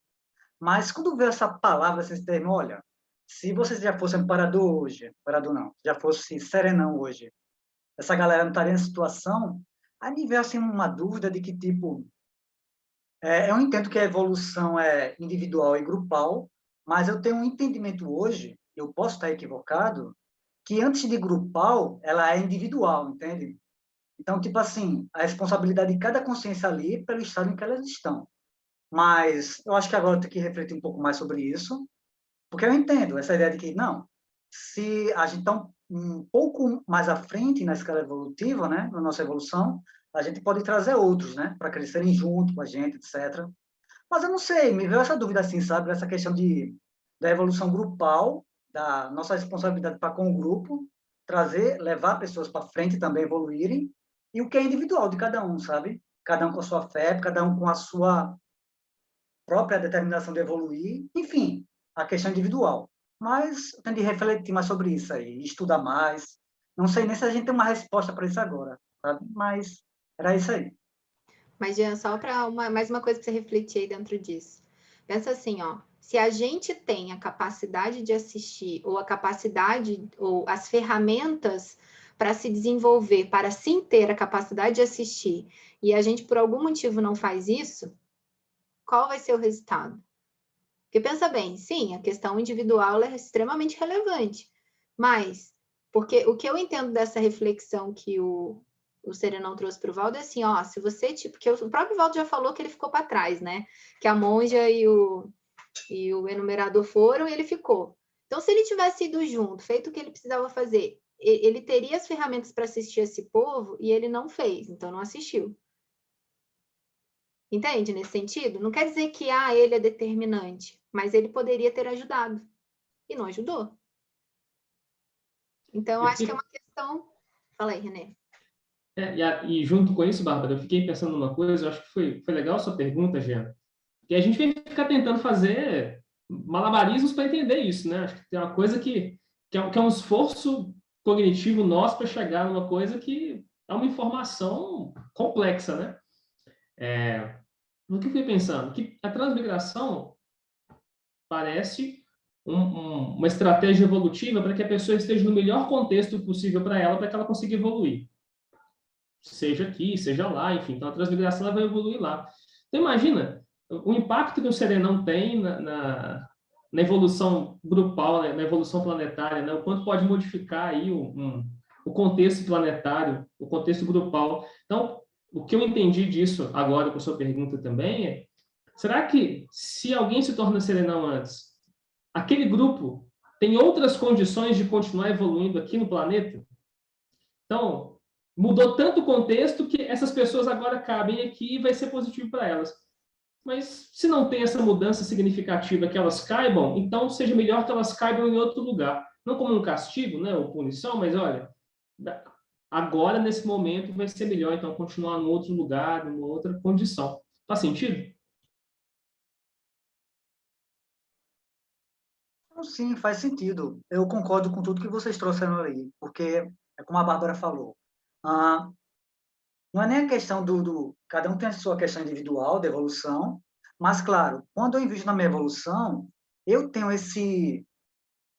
Mas quando vê essa palavra, esse termo, olha, se você já fosse amparador hoje, amparador não, já fosse serenão hoje, essa galera não estaria em situação, aí me veio assim uma dúvida de que tipo, eu entendo que a evolução é individual e grupal, mas eu tenho um entendimento hoje, eu posso estar equivocado, que antes de grupal, ela é individual, entende? Então, tipo assim, a responsabilidade de cada consciência ali pelo estado em que elas estão. Mas eu acho que agora eu tenho que refletir um pouco mais sobre isso, porque eu entendo essa ideia de que, não, se a gente está um pouco mais à frente na escala evolutiva, né, na nossa evolução, a gente pode trazer outros, né, para crescerem junto com a gente, etc. Mas eu não sei, me veio essa dúvida assim, sabe, essa questão da evolução grupal, da nossa responsabilidade para com o grupo, trazer, levar pessoas para frente também evoluírem, e o que é individual de cada um, sabe? Cada um com a sua fé, cada um com a sua própria determinação de evoluir, enfim, a questão individual. Mas eu tenho de refletir mais sobre isso aí, estudar mais. Não sei nem se a gente tem uma resposta para isso agora, sabe? Mas era isso aí. Mas, Jean, só para mais uma coisa para você refletir aí dentro disso. Pensa assim, ó, se a gente tem a capacidade de assistir, ou a capacidade, ou as ferramentas para se desenvolver, para sim ter a capacidade de assistir, e a gente por algum motivo não faz isso, qual vai ser o resultado? Porque pensa bem, sim, a questão individual é extremamente relevante, mas porque o que eu entendo dessa reflexão que o Serenão trouxe para o Valdo é assim, ó, se você, tipo, porque o próprio Valdo já falou que ele ficou para trás, né? Que a monja e o enumerador foram e ele ficou. Então, se ele tivesse ido junto, feito o que ele precisava fazer, ele teria as ferramentas para assistir esse povo e ele não fez, então não assistiu. Entende nesse sentido? Não quer dizer que ele é determinante, mas ele poderia ter ajudado e não ajudou. Então, eu acho que é uma questão. Fala aí, René. E junto com isso, Bárbara, eu fiquei pensando numa coisa, eu acho que foi legal a sua pergunta, Jean, que a gente vai ficar tentando fazer malabarismos para entender isso, né? Acho que tem uma coisa que é um esforço cognitivo nosso para chegar numa coisa que é uma informação complexa, né? No que eu fiquei pensando? Que a transmigração parece uma estratégia evolutiva para que a pessoa esteja no melhor contexto possível para ela que ela consiga evoluir. Seja aqui, seja lá, enfim. Então, a transmigração ela vai evoluir lá. Então, imagina o impacto que o serenão tem na evolução grupal, né? Na evolução planetária, né? O quanto pode modificar aí o contexto planetário, o contexto grupal. Então, o que eu entendi disso agora com a sua pergunta também é, será que se alguém se torna serenão antes, aquele grupo tem outras condições de continuar evoluindo aqui no planeta? Então, mudou tanto o contexto que essas pessoas agora cabem aqui e vai ser positivo para elas. Mas se não tem essa mudança significativa que elas caibam, então seja melhor que elas caibam em outro lugar. Não como um castigo, né, ou punição, mas olha, agora, nesse momento, vai ser melhor, então, continuar em outro lugar, em outra condição. Faz sentido? Sim, faz sentido. Eu concordo com tudo que vocês trouxeram aí, porque, é como a Bárbara falou, não é nem a questão cada um tem a sua questão individual de evolução, mas, claro, quando eu invisto na minha evolução, eu tenho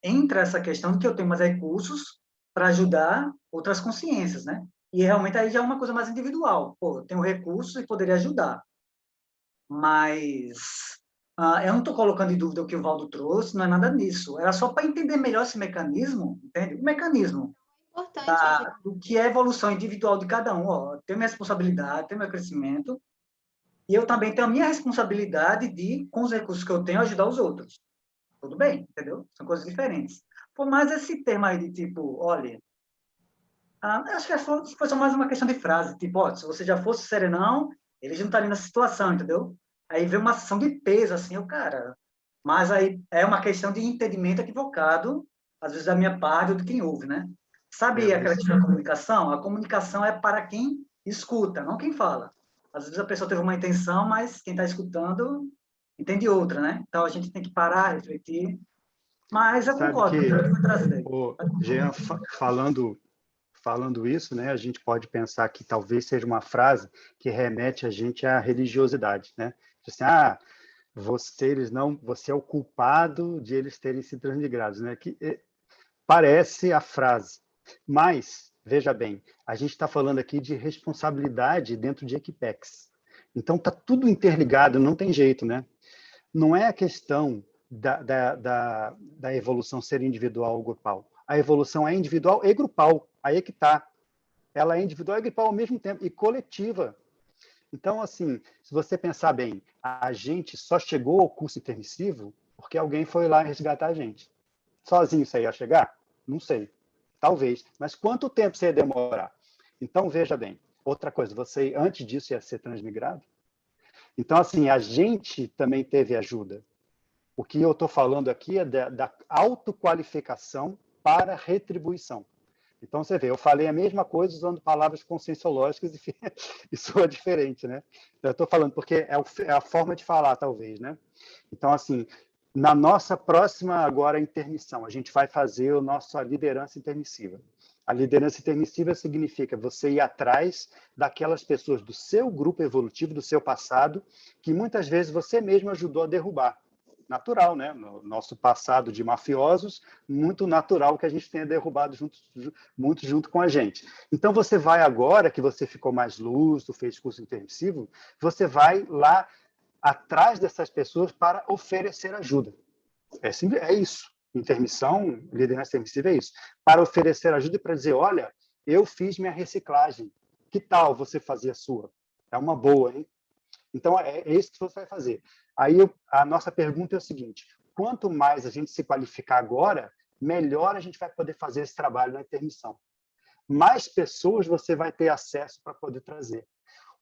entra essa questão de que eu tenho mais recursos para ajudar outras consciências, né? E realmente aí já é uma coisa mais individual. Pô, eu tenho recursos e poderia ajudar. Mas eu não estou colocando em dúvida o que o Valdo trouxe, não é nada disso. Era só para entender melhor esse mecanismo, entende? O mecanismo do que é a evolução individual de cada um. Ó, tem minha responsabilidade, tem meu crescimento, e eu também tenho a minha responsabilidade de, com os recursos que eu tenho, ajudar os outros. Tudo bem, entendeu? São coisas diferentes. Por mais esse tema aí de tipo, olha, acho que foi só mais uma questão de frase, tipo, ó, se você já fosse serenão, ele já não estaria nessa situação, entendeu? Aí vem uma sessão de peso, assim, o cara. Mas aí é uma questão de entendimento equivocado, às vezes da minha parte ou de quem ouve, né? Sabe aquela questão da comunicação? A comunicação é para quem escuta, não quem fala. Às vezes a pessoa teve uma intenção, mas quem está escutando entende outra, né? Então a gente tem que parar, refletir. Mas eu concordo com o que foi trazido aí. Jean, falando isso, né, a gente pode pensar que talvez seja uma frase que remete a gente à religiosidade, né? Assim, você é o culpado de eles terem sido transmigrados, né? Que parece a frase, mas veja bem, a gente está falando aqui de responsabilidade dentro de Equipex. Então está tudo interligado, não tem jeito, né? Não é a questão da evolução ser individual ou grupal. A evolução é individual e grupal. Aí é que está. Ela é individual e grupal ao mesmo tempo, e coletiva. Então, assim, se você pensar bem, a gente só chegou ao curso intermissivo porque alguém foi lá resgatar a gente. Sozinho você ia chegar? Não sei. Talvez. Mas quanto tempo você ia demorar? Então, veja bem. Outra coisa, você antes disso ia ser transmigrado? Então, assim, a gente também teve ajuda. O que eu estou falando aqui é da autoqualificação para retribuição. Então, você vê, eu falei a mesma coisa usando palavras conscienciológicas e soa diferente, né? Eu estou falando porque é a forma de falar, talvez, né? Então, assim, na nossa próxima, agora, intermissão, a gente vai fazer a nossa liderança intermissiva. A liderança intermissiva significa você ir atrás daquelas pessoas do seu grupo evolutivo, do seu passado, que muitas vezes você mesmo ajudou a derrubar. Natural, né? No nosso passado de mafiosos, muito natural que a gente tenha derrubado muito junto com a gente. Então, você vai agora, que você ficou mais lúcido, fez curso intermissivo, você vai lá atrás dessas pessoas para oferecer ajuda. É isso. Intermissão, liderança intermissiva é isso. Para oferecer ajuda e para dizer, olha, eu fiz minha reciclagem. Que tal você fazer a sua? É uma boa, hein? Então, é isso que você vai fazer. Aí, a nossa pergunta é o seguinte, quanto mais a gente se qualificar agora, melhor a gente vai poder fazer esse trabalho na intermissão. Mais pessoas você vai ter acesso para poder trazer.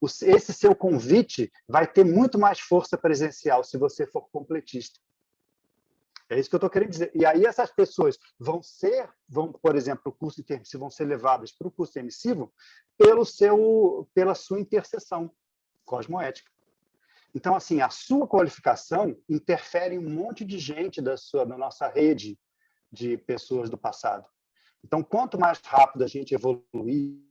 Esse seu convite vai ter muito mais força presencial se você for completista. É isso que eu estou querendo dizer. E aí essas pessoas vão, por exemplo, o curso intermissivo, vão ser levadas para o curso intermissivo pela sua intercessão cosmoética. Então, assim, a sua qualificação interfere em um monte de gente da nossa rede de pessoas do passado. Então, quanto mais rápido a gente evoluir,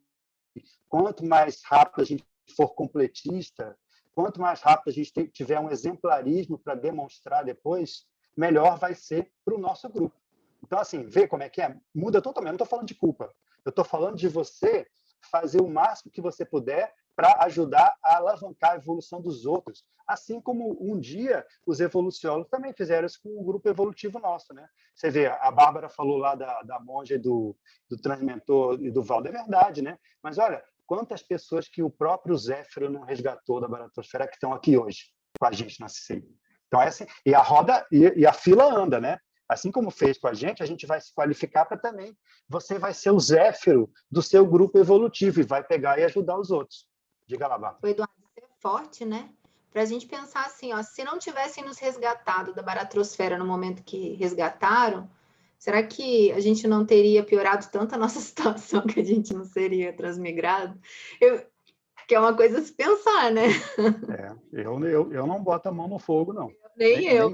quanto mais rápido a gente for completista, quanto mais rápido a gente tiver um exemplarismo para demonstrar depois, melhor vai ser para o nosso grupo. Então, assim, vê como é que é? Muda totalmente. Eu não estou falando de culpa. Eu estou falando de você fazer o máximo que você puder para ajudar a alavancar a evolução dos outros. Assim como um dia os evoluciólogos também fizeram isso com o grupo evolutivo nosso, né? Você vê, a Bárbara falou lá da monja e do transmentor e do Valdo, é verdade, né? Mas olha, quantas pessoas que o próprio Zéfiro não resgatou da baratosfera que estão aqui hoje com a gente na CCI. Então, é assim, e a roda e a fila anda, né? Assim como fez com a gente vai se qualificar para também. Você vai ser o Zéfiro do seu grupo evolutivo e vai pegar e ajudar os outros. Diga lá, Bárbara. O Eduardo é forte, né? Para a gente pensar assim, ó, se não tivessem nos resgatado da baratrosfera no momento que resgataram, será que a gente não teria piorado tanto a nossa situação que a gente não seria transmigrado? Que é uma coisa a se pensar, né? Eu não boto a mão no fogo, não. Nem eu.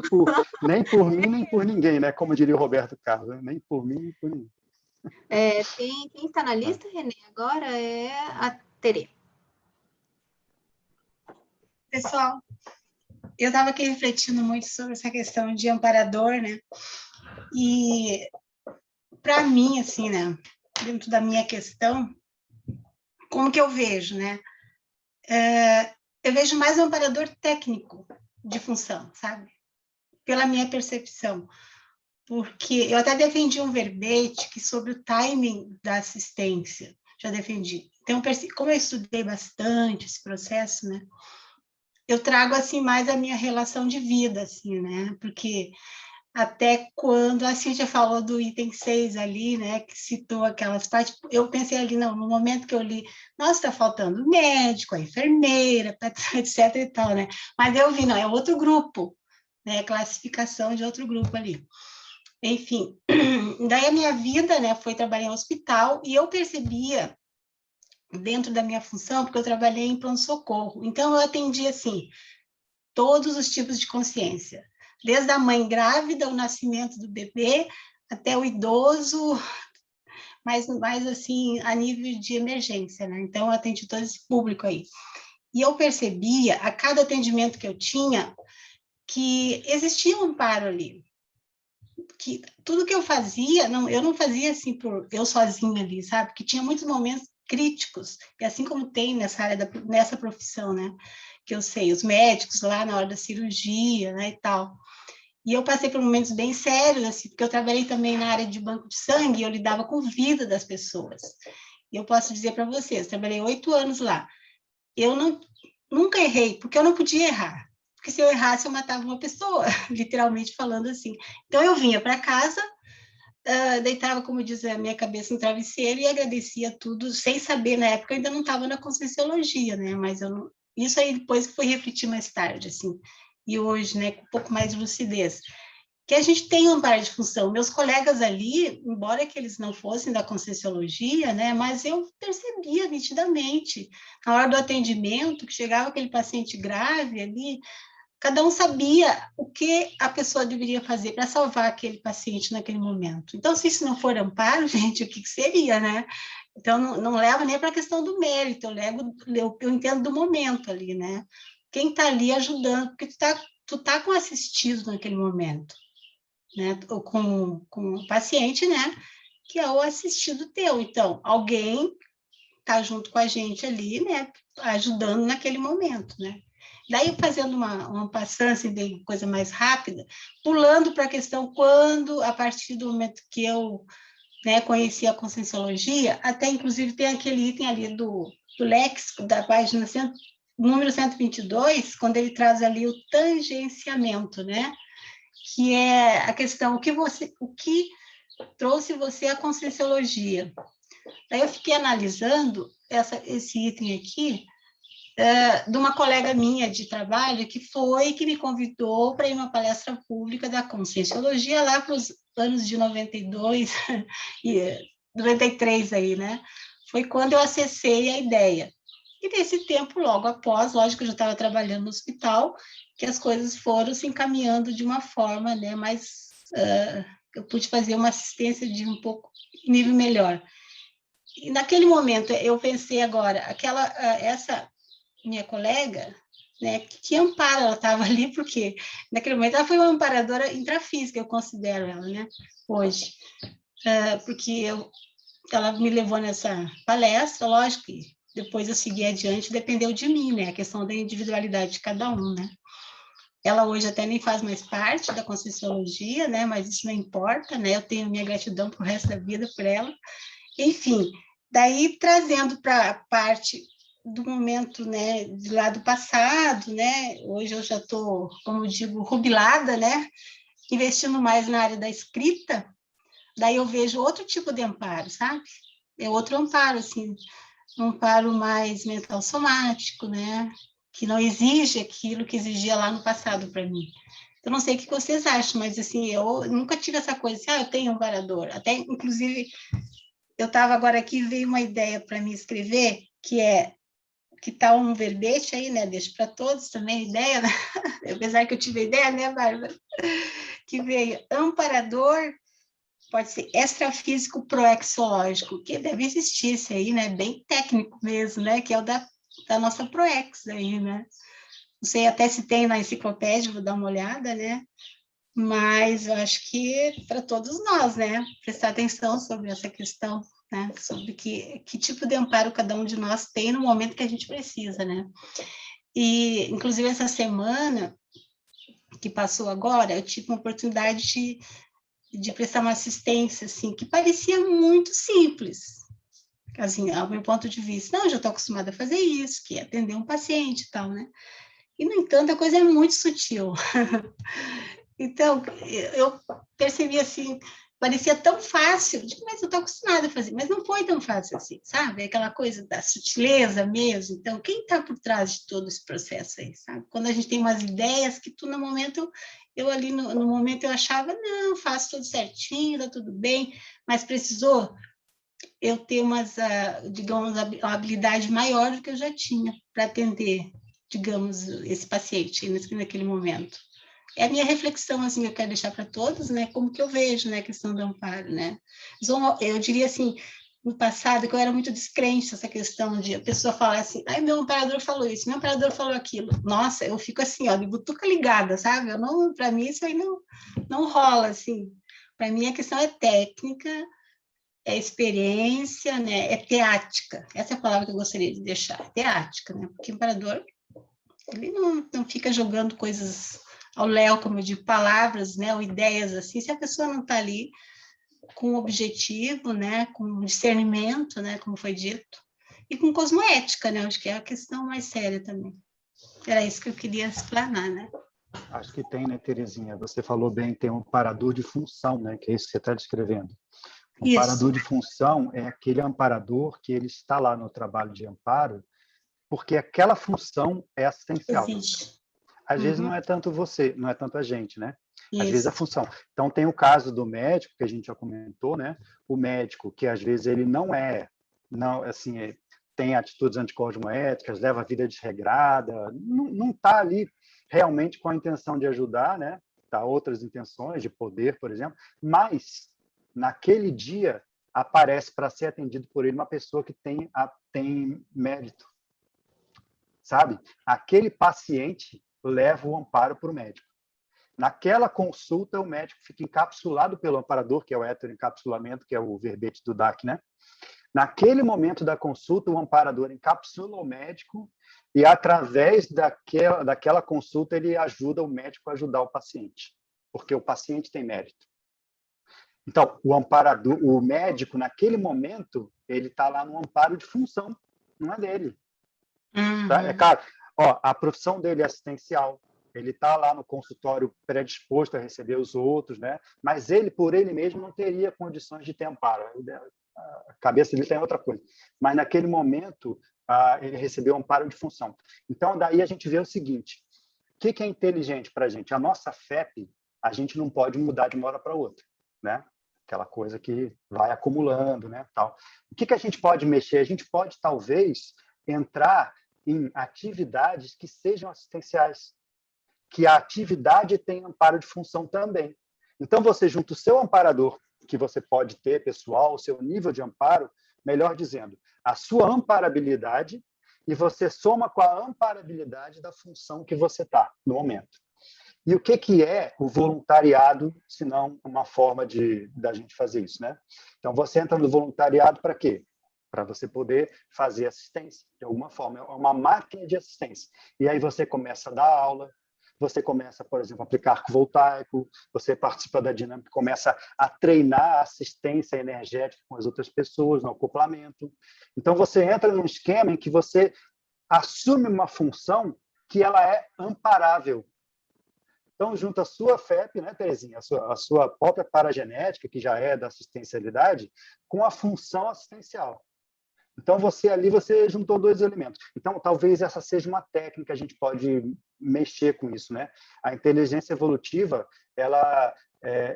Nem por mim, nem por ninguém, né? Como diria o Roberto Carlos, né? Nem por mim, nem por ninguém. Quem está na lista, Renê, agora é a Terê. Pessoal, eu estava aqui refletindo muito sobre essa questão de amparador, né? E, para mim, assim, né? Dentro da minha questão, como que eu vejo, né? Eu vejo mais um amparador técnico de função, sabe? Pela minha percepção. Porque eu até defendi um verbete que sobre o timing da assistência, já defendi. Então, como eu estudei bastante esse processo, né? eu trago assim mais a minha relação de vida, assim, né? Porque até quando a Cíntia falou do item 6 ali, né, que citou aquelas partes, eu pensei ali, não, no momento que eu li, nossa, está faltando o médico, a enfermeira, etc e tal, né? Mas eu vi, não, é outro grupo, né, classificação de outro grupo ali. Enfim, daí a minha vida, né, foi trabalhar em hospital e eu percebia, dentro da minha função, porque eu trabalhei em pronto-socorro, então eu atendia, assim, todos os tipos de consciência, desde a mãe grávida, o nascimento do bebê, até o idoso, mais assim, a nível de emergência, né? Então, eu atendi todo esse público aí. E eu percebia, a cada atendimento que eu tinha, que existia um amparo ali. Que tudo que eu fazia, eu não fazia assim por eu sozinha ali, sabe? Porque tinha muitos momentos críticos, e assim como tem nessa área, nessa profissão, né? Que eu sei, os médicos lá na hora da cirurgia, né, e tal. E eu passei por momentos bem sérios, assim, porque eu trabalhei também na área de banco de sangue e eu lidava com a vida das pessoas. E eu posso dizer para vocês, trabalhei 8 anos lá. Eu nunca errei, porque eu não podia errar. Porque se eu errasse, eu matava uma pessoa, literalmente falando assim. Então, eu vinha para casa, deitava, como diz a minha cabeça, no travesseiro e agradecia tudo, sem saber, na época eu ainda não estava na Conscienciologia, né? Mas eu não... isso aí depois foi refletir mais tarde, assim. E hoje, né, com um pouco mais de lucidez. Que a gente tem um amparo de função. Meus colegas ali, embora que eles não fossem da Conscienciologia, né, mas eu percebia nitidamente, na hora do atendimento, que chegava aquele paciente grave ali, cada um sabia o que a pessoa deveria fazer para salvar aquele paciente naquele momento. Então, se isso não for amparo, gente, o que seria, né? Então, não leva nem para a questão do mérito, eu entendo do momento ali, né? Quem está ali ajudando, porque tu tá com assistido naquele momento, né? Ou com o paciente, né? Que é o assistido teu. Então, alguém está junto com a gente ali, né? Ajudando naquele momento, né? Daí, fazendo uma passagem, assim, bem, coisa mais rápida, pulando para a questão quando, a partir do momento que eu, né, conheci a Conscienciologia, até inclusive tem aquele item ali do léxico, da página número 122, quando ele traz ali o tangenciamento, né? Que é a questão, o que trouxe você à Conscienciologia. Daí eu fiquei analisando esse item aqui, de uma colega minha de trabalho que me convidou para ir uma palestra pública da Conscienciologia lá para os anos de 92 e 93 aí, né? Foi quando eu acessei a ideia. E nesse tempo, logo após, lógico que eu já estava trabalhando no hospital, que as coisas foram se encaminhando de uma forma, né, mais... eu pude fazer uma assistência de um pouco nível melhor. E naquele momento, eu pensei agora, essa minha colega, né, que amparo ela estava ali, porque naquele momento ela foi uma amparadora intrafísica, eu considero ela, né, hoje. Porque ela me levou nessa palestra, lógico que depois eu segui adiante, dependeu de mim, né, a questão da individualidade de cada um, né. Ela hoje até nem faz mais parte da Conscienciologia, né, mas isso não importa, né, eu tenho minha gratidão para o resto da vida por ela. Enfim, daí trazendo para a parte do momento, né, de lá do passado, né, hoje eu já estou, como eu digo, jubilada, né, investindo mais na área da escrita, daí eu vejo outro tipo de amparo, sabe? É outro amparo, assim, um amparo mais mental somático, né, que não exige aquilo que exigia lá no passado para mim. Eu não sei o que vocês acham, mas, assim, eu nunca tive essa coisa assim, eu tenho um amparador, até, inclusive, eu estava agora aqui, veio uma ideia para me escrever, que está um verbete aí, né? Deixo para todos também a ideia, né? Apesar que eu tive a ideia, né, Bárbara? Que veio amparador, pode ser extrafísico proexológico, que deve existir esse aí, né? Bem técnico mesmo, né? Que é o da nossa proex aí, né? Não sei até se tem na enciclopédia, vou dar uma olhada, né? Mas eu acho que para todos nós, né? Prestar atenção sobre essa questão, né? Sobre que tipo de amparo cada um de nós tem no momento que a gente precisa, né? E, inclusive, essa semana que passou agora, eu tive uma oportunidade de prestar uma assistência, assim, que parecia muito simples, assim, ao meu ponto de vista. Não, eu já estou acostumada a fazer isso, que é atender um paciente e tal, né? E, no entanto, a coisa é muito sutil. Então, eu percebi assim, parecia tão fácil, digo, mas eu estou acostumada a fazer, mas não foi tão fácil assim, sabe? Aquela coisa da sutileza mesmo. Então, quem está por trás de todo esse processo aí, sabe? Quando a gente tem umas ideias que tu, no momento, eu ali no momento eu achava, não, faço tudo certinho, está tudo bem, mas precisou eu ter digamos, uma habilidade maior do que eu já tinha para atender, digamos, esse paciente naquele momento. É a minha reflexão, assim, que eu quero deixar para todos, né, como que eu vejo, né, a questão do amparo, né. Eu diria assim, no passado, que eu era muito descrente dessa questão de a pessoa falar assim, ai, meu amparador falou isso, meu amparador falou aquilo. Nossa, eu fico assim, ó, de butuca ligada, sabe? Para mim, isso aí não rola, assim. Para mim, a questão é técnica, é experiência, né, é teática. Essa é a palavra que eu gostaria de deixar, teática, né, porque o amparador, ele não fica jogando coisas ao léu, como eu digo, palavras, né, ou ideias assim, se a pessoa não está ali com objetivo, né, com discernimento, né, como foi dito, e com cosmoética, né, acho que é a questão mais séria também. Era isso que eu queria explanar, né. Acho que tem, né, Terezinha? Você falou bem, tem um amparador de função, né, que é isso que você está descrevendo. O amparador de função é aquele amparador que ele está lá no trabalho de amparo porque aquela função é assistencial. Existe. Às vezes não é tanto você, não é tanto a gente, né? Às Isso. vezes a função. Então tem o caso do médico que a gente já comentou, né? O médico que às vezes ele não assim, tem atitudes anticosmoéticas, leva a vida desregrada, não está ali realmente com a intenção de ajudar, né? Tá, outras intenções de poder, por exemplo, mas naquele dia aparece para ser atendido por ele uma pessoa que tem mérito, sabe? Aquele paciente leva o amparo para o médico. Naquela consulta, o médico fica encapsulado pelo amparador, que é o heteroencapsulamento, que é o verbete do DAC, né? Naquele momento da consulta, o amparador encapsula o médico e, através daquela consulta, ele ajuda o médico a ajudar o paciente, porque o paciente tem mérito. Então, o médico, naquele momento, ele está lá no amparo de função, não é dele. Tá? É claro, a profissão dele é assistencial, ele está lá no consultório predisposto a receber os outros, né? Mas ele, por ele mesmo, não teria condições de ter amparo. A cabeça dele tem outra coisa. Mas, naquele momento, ele recebeu amparo de função. Então, daí a gente vê o seguinte, o que é inteligente para a gente? A nossa FEP, a gente não pode mudar de uma hora para outra, né? Aquela coisa que vai acumulando, né? Tal. O que a gente pode mexer? A gente pode, talvez, entrar em atividades que sejam assistenciais, que a atividade tem amparo de função também. Então, você junta o seu amparador, que você pode ter, pessoal, o seu nível de amparo, melhor dizendo, a sua amparabilidade, e você soma com a amparabilidade da função que você está no momento. E o que é o voluntariado, se não uma forma da gente fazer isso, né? Então, você entra no voluntariado para quê? Para você poder fazer assistência, de alguma forma. É uma máquina de assistência. E aí você começa a dar aula, você começa, por exemplo, a aplicar arco voltaico, você participa da dinâmica, começa a treinar a assistência energética com as outras pessoas, no acoplamento. Então, você entra num esquema em que você assume uma função que ela é amparável. Então, junta a sua FEP, né, Terezinha, a sua própria paragenética, que já é da assistencialidade, com a função assistencial. Então, você juntou dois elementos. Então, talvez essa seja uma técnica, a gente pode mexer com isso, né? A inteligência evolutiva, ela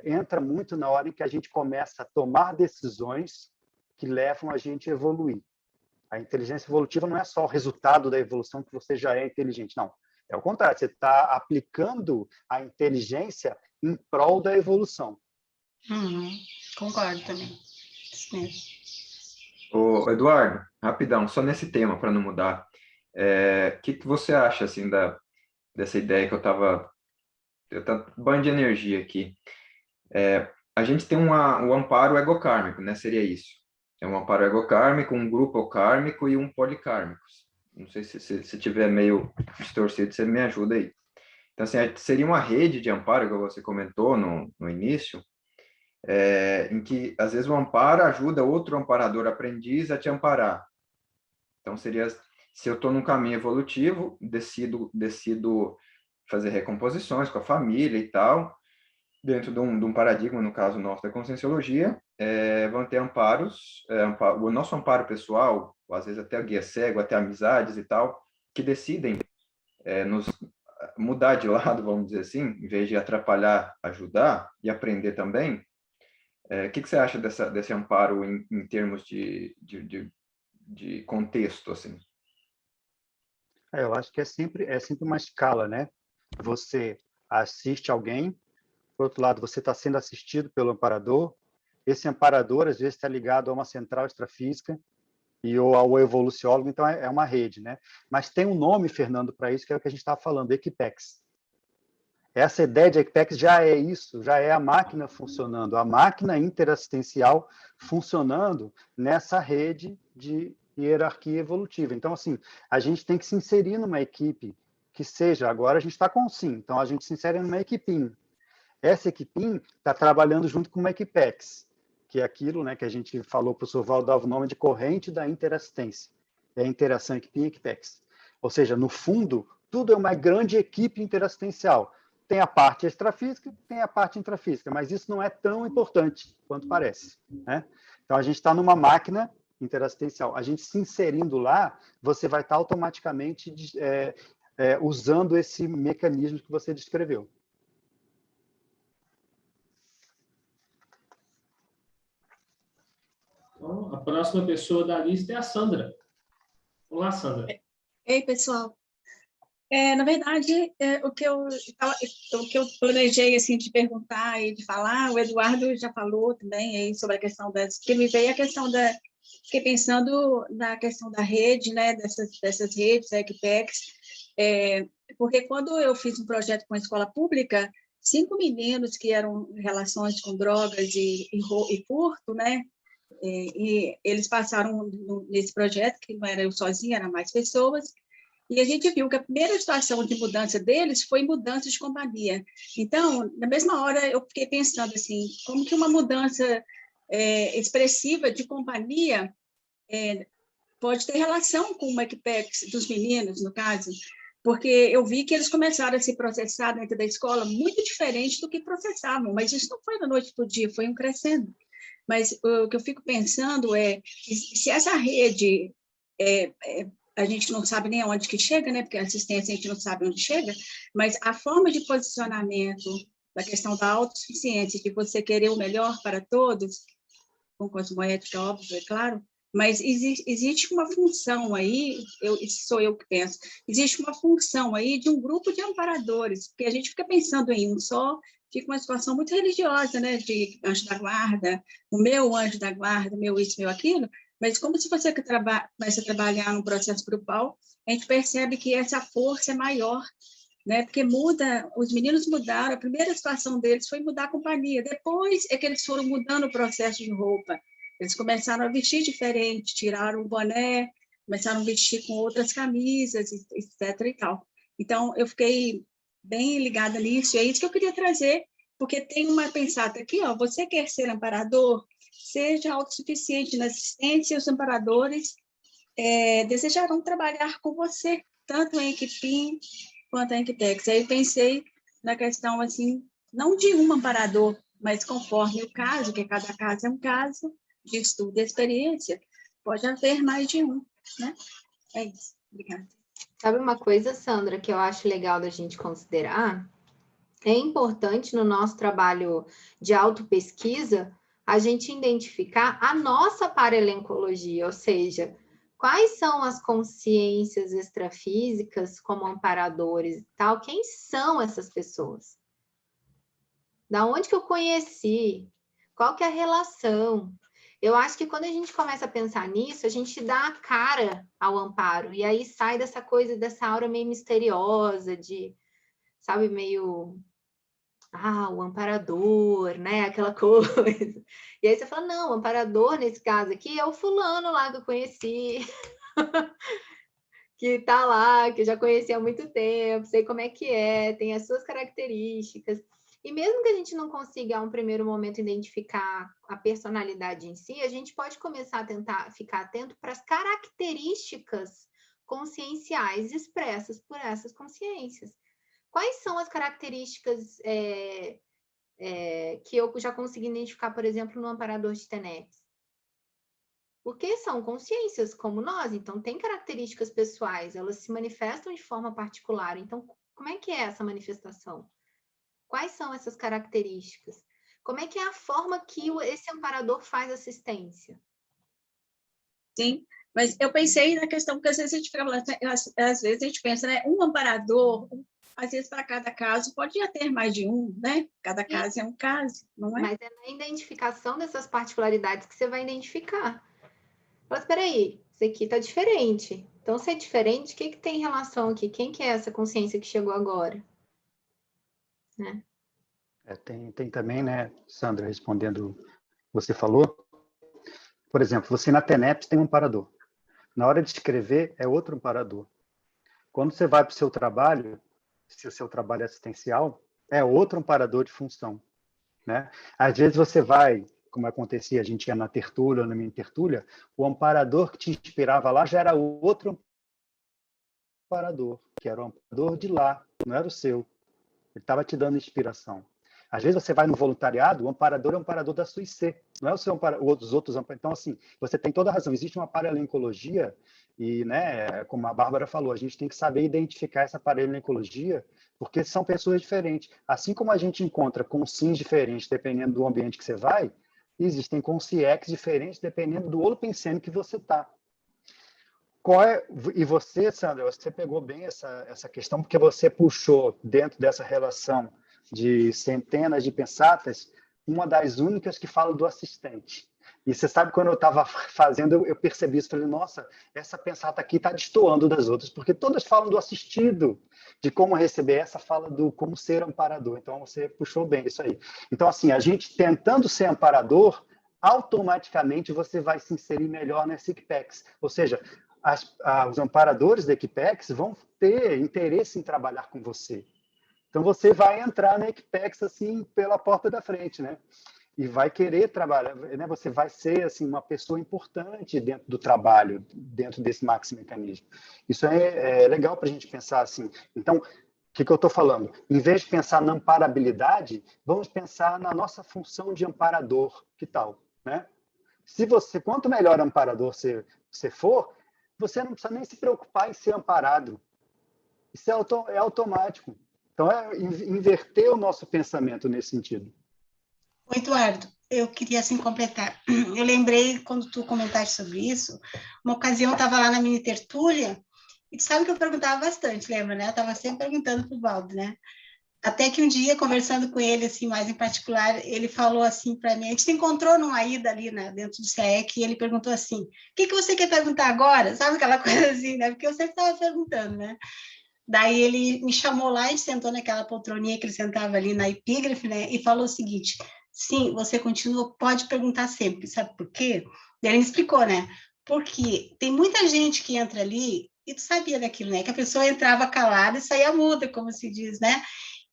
entra muito na hora em que a gente começa a tomar decisões que levam a gente a evoluir. A inteligência evolutiva não é só o resultado da evolução que você já é inteligente, não. É o contrário, você está aplicando a inteligência em prol da evolução. Concordo também. Isso mesmo. Ô, Eduardo, rapidão, só nesse tema, para não mudar. O que você acha assim, dessa ideia que eu estava banho de energia aqui? A gente tem um amparo egocármico, né? Seria isso. É um amparo egocármico, um grupo kármico e um policármico. Não sei se tiver meio distorcido, você me ajuda aí. Então, assim, seria uma rede de amparo, que você comentou no início, em que, às vezes, o amparo ajuda outro amparador aprendiz a te amparar. Então, seria Se eu estou num caminho evolutivo, decido fazer recomposições com a família e tal, dentro de um paradigma, no caso nosso, da Conscienciologia, vão ter amparos, o nosso amparo pessoal, ou às vezes até o guia cego, até amizades e tal, que decidem nos mudar de lado, vamos dizer assim, em vez de atrapalhar, ajudar e aprender também. O que você acha desse amparo em termos de contexto, assim? Eu acho que é sempre uma escala, né? Você assiste alguém, por outro lado, você está sendo assistido pelo amparador. Esse amparador, às vezes, está ligado a uma central extrafísica ou ao evoluciólogo, então é uma rede, né? Mas tem um nome, Fernando, para isso, que é o que a gente estava falando, Equipex. Essa ideia de Equipex já é isso, já é a máquina funcionando, a máquina interassistencial funcionando nessa rede de hierarquia evolutiva. Então, assim, a gente tem que se inserir numa equipe que seja, agora a gente está com o SIM, então a gente se insere numa equipim. Essa equipim está trabalhando junto com uma Equipex, que é aquilo, né, que a gente falou para o Surval, dava o nome de corrente da interassistência. É a interação equipim e Equipex. Ou seja, no fundo, tudo é uma grande equipe interassistencial. Tem a parte extrafísica, tem a parte intrafísica, mas isso não é tão importante quanto parece, né? Então, a gente está numa máquina interassistencial. A gente se inserindo lá, você vai estar automaticamente usando esse mecanismo que você descreveu. Então, a próxima pessoa da lista é a Sandra. Olá, Sandra. Ei, pessoal. Na verdade, o que eu planejei assim, de perguntar e de falar, o Eduardo já falou também aí sobre a questão que me veio a questão fiquei pensando na questão da rede, né, dessas redes, a Equipex, porque quando eu fiz um projeto com a escola pública, 5 meninos que eram em relações com drogas e furto, né, e eles passaram nesse projeto, que não era eu sozinha, eram mais pessoas, e a gente viu que a primeira situação de mudança deles foi mudança de companhia. Então, na mesma hora, eu fiquei pensando assim, como que uma mudança expressiva de companhia pode ter relação com uma Equipex dos meninos, no caso, porque eu vi que eles começaram a se processar dentro da escola muito diferente do que processavam, mas isso não foi da noite para o dia, foi um crescendo. Mas o que eu fico pensando é, se essa rede, a gente não sabe nem aonde que chega, né? Porque a assistência a gente não sabe onde chega, mas a forma de posicionamento da questão da autossuficiência, de você querer o melhor para todos, com cosmoética, óbvio, é claro, mas existe uma função aí, isso sou eu que penso, existe uma função aí de um grupo de amparadores, porque a gente fica pensando em um só, fica uma situação muito religiosa, né, de anjo da guarda, o meu anjo da guarda, meu isso, meu aquilo, mas como se você começa a trabalhar no processo grupal, a gente percebe que essa força é maior, né, porque os meninos mudaram, a primeira situação deles foi mudar a companhia, depois é que eles foram mudando o processo de roupa, eles começaram a vestir diferente, tiraram o boné, começaram a vestir com outras camisas, etc. e tal. Então, eu fiquei bem ligada nisso, e é isso que eu queria trazer, porque tem uma pensada aqui, ó, você quer ser amparador? Seja autossuficiente na assistência, os amparadores desejarão trabalhar com você, tanto em Equipim quanto em Equipex. Aí pensei na questão, assim, não de um amparador, mas conforme o caso, que cada caso é um caso, de estudo e experiência, pode haver mais de um, né? É isso. Obrigada. Sabe uma coisa, Sandra, que eu acho legal da gente considerar? É importante no nosso trabalho de autopesquisa a gente identificar a nossa paralencologia, ou seja, quais são as consciências extrafísicas como amparadores e tal, quem são essas pessoas? Da onde que eu conheci? Qual que é a relação? Eu acho que quando a gente começa a pensar nisso, a gente dá a cara ao amparo, e aí sai dessa coisa, dessa aura meio misteriosa, de, sabe, meio... o amparador, né? Aquela coisa. E aí você fala, não, o amparador, nesse caso aqui, é o fulano lá que eu conheci, que tá lá, que eu já conheci há muito tempo, sei como é que é, tem as suas características. E mesmo que a gente não consiga, a um primeiro momento, identificar a personalidade em si, a gente pode começar a tentar ficar atento para as características conscienciais expressas por essas consciências. Quais são as características que eu já consegui identificar, por exemplo, no amparador de TENEPS? Porque são consciências como nós, então tem características pessoais, elas se manifestam de forma particular. Então, como é que é essa manifestação? Quais são essas características? Como é que é a forma que esse amparador faz assistência? Sim, mas eu pensei na questão, porque às vezes a gente fica falando, às vezes a gente pensa, né, um amparador, às vezes para cada caso, pode já ter mais de um, né? Cada caso é um caso, não é? Mas é na identificação dessas particularidades que você vai identificar. Mas espera aí, isso aqui está diferente. Então, se é diferente, o que tem em relação aqui? Quem que é essa consciência que chegou agora? Né? Tem também, né, Sandra, respondendo o que você falou. Por exemplo, você na TENEPS tem um amparador. Na hora de escrever, é outro amparador. Quando você vai para o seu trabalho, se o seu trabalho é assistencial, é outro amparador de função. Né? Às vezes você vai, como acontecia, a gente ia na tertúlia ou na mini tertúlia, o amparador que te inspirava lá já era outro amparador, que era o amparador de lá, não era o seu. Ele estava te dando inspiração. Às vezes você vai no voluntariado, o amparador é o amparador da sua IC, não é o seu amparador, os outros amparadores. Então, assim, você tem toda a razão. Existe uma paralencologia e, né, como a Bárbara falou, a gente tem que saber identificar essa paralencologia, porque são pessoas diferentes. Assim como a gente encontra consciências diferentes dependendo do ambiente que você vai, existem consciências diferentes dependendo do holopensene que você está. E você, Sandra, você pegou bem essa questão, porque você puxou dentro dessa relação de centenas de pensatas, uma das únicas que fala do assistente. E você sabe, quando eu estava fazendo, eu percebi isso, falei, nossa, essa pensata aqui está destoando das outras, porque todas falam do assistido, de como receber, essa fala do como ser amparador. Então, você puxou bem isso aí. Então, assim, a gente tentando ser amparador, automaticamente você vai se inserir melhor nessa Equipex. Ou seja, os amparadores da Equipex vão ter interesse em trabalhar com você. Então, você vai entrar na Equipex, assim, pela porta da frente, né? E vai querer trabalhar, né? Você vai ser, assim, uma pessoa importante dentro do trabalho, dentro desse maxi mecanismo. Isso é legal para a gente pensar assim. Então, o que eu estou falando? Em vez de pensar na amparabilidade, vamos pensar na nossa função de amparador. Que tal, né? Quanto melhor amparador você for, você não precisa nem se preocupar em ser amparado. Isso é automático. Então, é inverter o nosso pensamento nesse sentido. Oi, Eduardo, eu queria assim completar. Eu lembrei, quando tu comentaste sobre isso, uma ocasião eu estava lá na mini tertúlia, e tu sabe que eu perguntava bastante, lembra, né? Eu estava sempre perguntando para o Valdo, né? Até que um dia, conversando com ele, assim, mais em particular, ele falou assim para mim, a gente se encontrou numa ida ali, né, dentro do CAEC, e ele perguntou assim, o que você quer perguntar agora? Sabe aquela coisa assim, né? Porque eu sempre estava perguntando, né? Daí ele me chamou lá e sentou naquela poltroninha que ele sentava ali na epígrafe, né? E falou o seguinte, sim, você continua, pode perguntar sempre, sabe por quê? Daí ele me explicou, né? Porque tem muita gente que entra ali, e tu sabia daquilo, né? Que a pessoa entrava calada e saía muda, como se diz, né?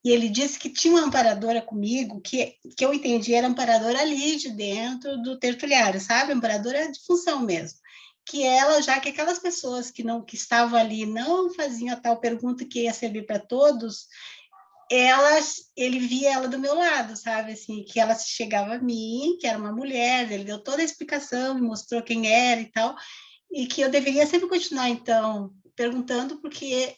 E ele disse que tinha uma amparadora comigo, que eu entendi, era amparadora ali de dentro do tertuliário, sabe? Amparadora de função mesmo. Que ela, já que aquelas pessoas que estavam ali não faziam a tal pergunta que ia servir para todos, ele via ela do meu lado, sabe? Assim, que ela chegava a mim, que era uma mulher, ele deu toda a explicação, me mostrou quem era e tal, e que eu deveria sempre continuar, então, perguntando, porque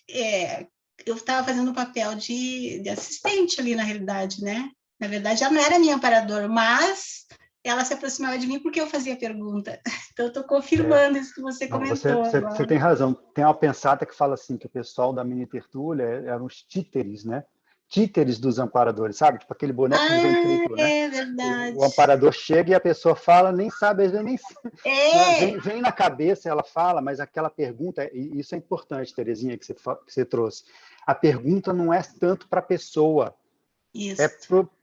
eu estava fazendo um papel de assistente ali, na realidade, né? Na verdade, ela não era minha amparadora, mas ela se aproximava de mim porque eu fazia pergunta. Então, eu estou confirmando isso que você comentou. Você tem razão. Tem uma pensata que fala assim, que o pessoal da mini tertúlia eram os títeres, né? Títeres dos amparadores, sabe? Tipo aquele boneco de ventrículo, né? É verdade. O amparador chega e a pessoa fala, nem sabe, às vezes nem vem na cabeça, ela fala, mas aquela pergunta, e isso é importante, Terezinha, que você trouxe. A pergunta não é tanto para a pessoa, isso.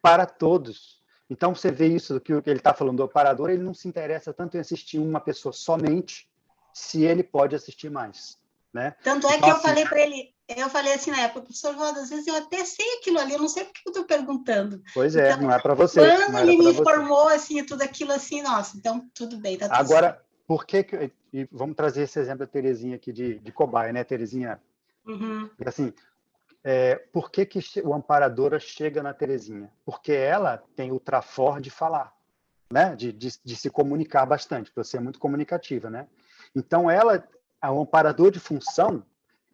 Para todos. Então, você vê isso, que ele está falando do amparador, ele não se interessa tanto em assistir uma pessoa somente, se ele pode assistir mais. Né? Tanto é então, que eu falei para ele, eu falei assim na época, professor Valdo, às vezes eu até sei aquilo ali, eu não sei por que eu estou perguntando. Pois então, não é para você. Quando ele me informou assim, tudo aquilo assim, nossa, então tudo bem, tá tudo Agora, certo. por que e vamos trazer esse exemplo da Terezinha aqui de cobaia, né, Terezinha? Uhum. Assim, por que o amparadora chega na Terezinha? Porque ela tem o trafor de falar, né? De se comunicar bastante, porque você é muito comunicativa, né? Então, o amparador de função,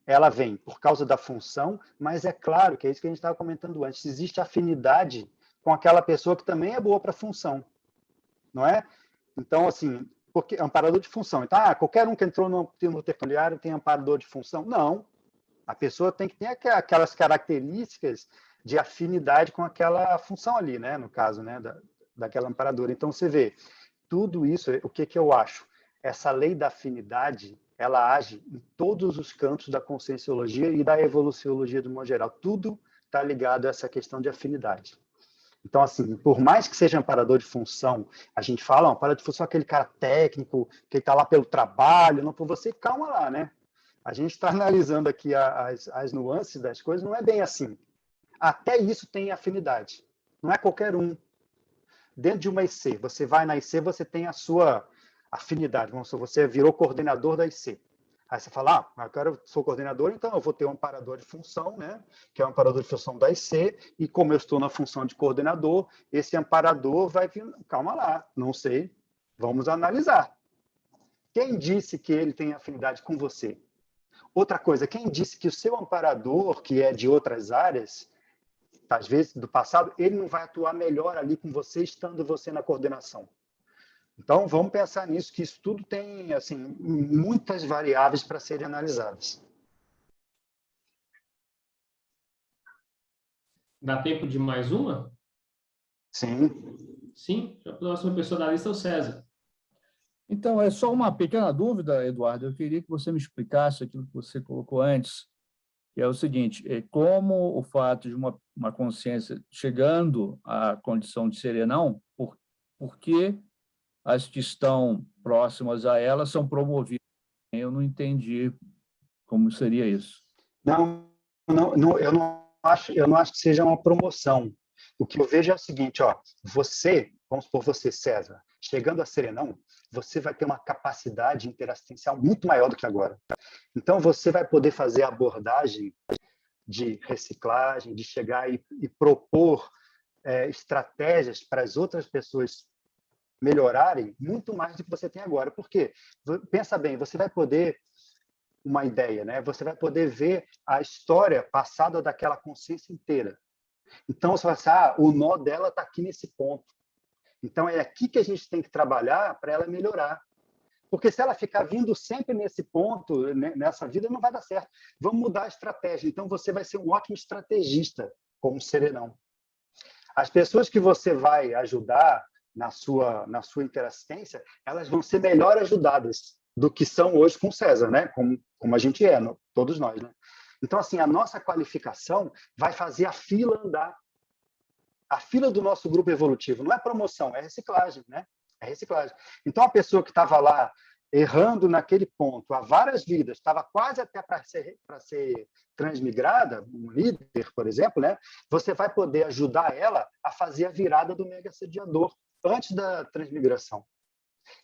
ela vem por causa da função, mas é claro que é isso que a gente estava comentando antes, existe afinidade com aquela pessoa que também é boa para a função, não é? Então, assim, porque amparador de função. Então, qualquer um que entrou no tertuliário tem amparador de função? Não. A pessoa tem que ter aquelas características de afinidade com aquela função ali, né? No caso, né? Daquela amparadora. Então, você vê, tudo isso, o que eu acho? Essa lei da afinidade, ela age em todos os campos da conscienciologia e da evoluciologia de modo geral. Tudo está ligado a essa questão de afinidade. Então, assim, por mais que seja amparador de função, a gente fala, amparador de função é aquele cara técnico, que está lá pelo trabalho, não por você, calma lá, né? A gente está analisando aqui as nuances das coisas, não é bem assim. Até isso tem afinidade. Não é qualquer um. Dentro de uma IC, você vai na IC, você tem a sua afinidade. Vamos supor, você virou coordenador da IC. Aí você fala, eu sou coordenador, então eu vou ter um amparador de função, né? Que é um amparador de função da IC, e como eu estou na função de coordenador, esse amparador vai vir... Calma lá, não sei, vamos analisar. Quem disse que ele tem afinidade com você? Outra coisa, quem disse que o seu amparador, que é de outras áreas, às vezes do passado, ele não vai atuar melhor ali com você, estando você na coordenação? Então, vamos pensar nisso, que isso tudo tem assim, muitas variáveis para serem analisadas. Dá tempo de mais uma? Sim. Sim, a próxima pessoa da lista é o César. Então, é só uma pequena dúvida, Eduardo. Eu queria que você me explicasse aquilo que você colocou antes, que é o seguinte, como o fato de uma consciência chegando à condição de serenão, por que as que estão próximas a ela são promovidas? Eu não entendi como seria isso. Não, eu não acho que seja uma promoção. O que eu vejo é o seguinte, vamos supor você, César, chegando a serenão, você vai ter uma capacidade interassistencial muito maior do que agora. Então, você vai poder fazer a abordagem de reciclagem, de chegar e propor estratégias para as outras pessoas melhorarem muito mais do que você tem agora. Por quê? Pensa bem, você vai poder, uma ideia, né? Você vai poder ver a história passada daquela consciência inteira. Então, você vai pensar, o nó dela está aqui nesse ponto. Então, é aqui que a gente tem que trabalhar para ela melhorar. Porque se ela ficar vindo sempre nesse ponto, nessa vida, não vai dar certo. Vamos mudar a estratégia. Então, você vai ser um ótimo estrategista, como serenão. As pessoas que você vai ajudar na sua interassistência, elas vão ser melhor ajudadas do que são hoje com o César, né? Como a gente é, todos nós, né? Então, assim, a nossa qualificação vai fazer a fila andar. A fila do nosso grupo evolutivo não é promoção, é reciclagem, né? É reciclagem. Então, a pessoa que estava lá errando naquele ponto há várias vidas, estava quase até para ser transmigrada, um líder, por exemplo, né? Você vai poder ajudar ela a fazer a virada do mega assediador antes da transmigração.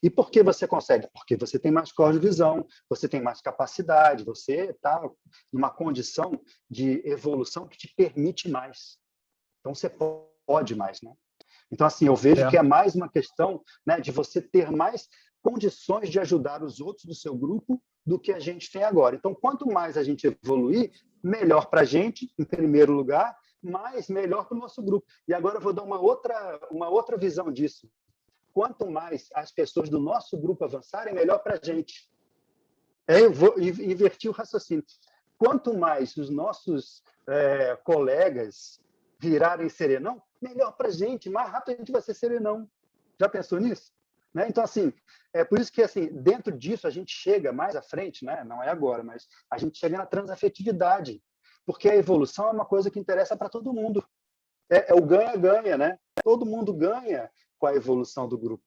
E por que você consegue? Porque você tem mais cosmovisão, você tem mais capacidade, você está numa condição de evolução que te permite mais. Então, você pode mais, né? Então, assim, eu vejo que é mais uma questão, né, de você ter mais condições de ajudar os outros do seu grupo do que a gente tem agora. Então, quanto mais a gente evoluir, melhor para a gente, em primeiro lugar, mas melhor para o nosso grupo. E agora eu vou dar uma outra visão disso. Quanto mais as pessoas do nosso grupo avançarem, melhor para a gente. Eu vou invertir o raciocínio. Quanto mais os nossos colegas virarem serenão, melhor para a gente, mais rápido a gente vai ser serenão. Já pensou nisso? Né? Então, assim, é por isso que, assim, dentro disso, a gente chega mais à frente, né? Não é agora, mas a gente chega na transafetividade, porque a evolução é uma coisa que interessa para todo mundo. É o ganha-ganha, né? Todo mundo ganha com a evolução do grupo.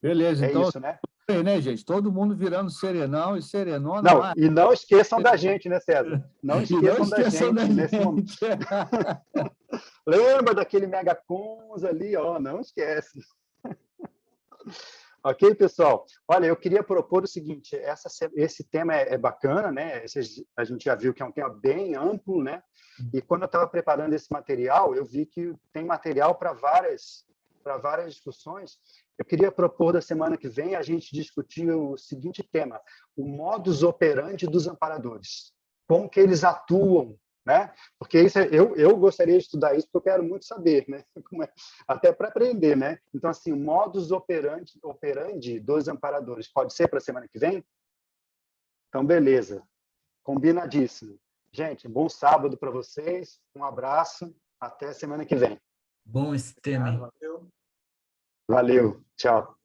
Beleza, então, isso, né? Né, gente? Todo mundo virando serenão e serenona. Não, e não esqueçam da gente, né, César? Não esqueçam da gente nesse momento. Lembra daquele Megacons ali, ó, não esquece. Ok, pessoal? Olha, eu queria propor o seguinte, esse tema é bacana, né? A gente já viu que é um tema bem amplo, né? E quando eu estava preparando esse material, eu vi que tem material para várias discussões. Eu queria propor da semana que vem a gente discutir o seguinte tema, o modus operandi dos amparadores. Como que eles atuam, né? Porque isso eu gostaria de estudar isso porque eu quero muito saber, né? Até para aprender, né? Então, assim, o modus operandi dos amparadores pode ser para a semana que vem? Então, beleza. Combinadíssimo. Gente, bom sábado para vocês. Um abraço. Até semana que vem. Bom esse tema, hein? Valeu. Tchau.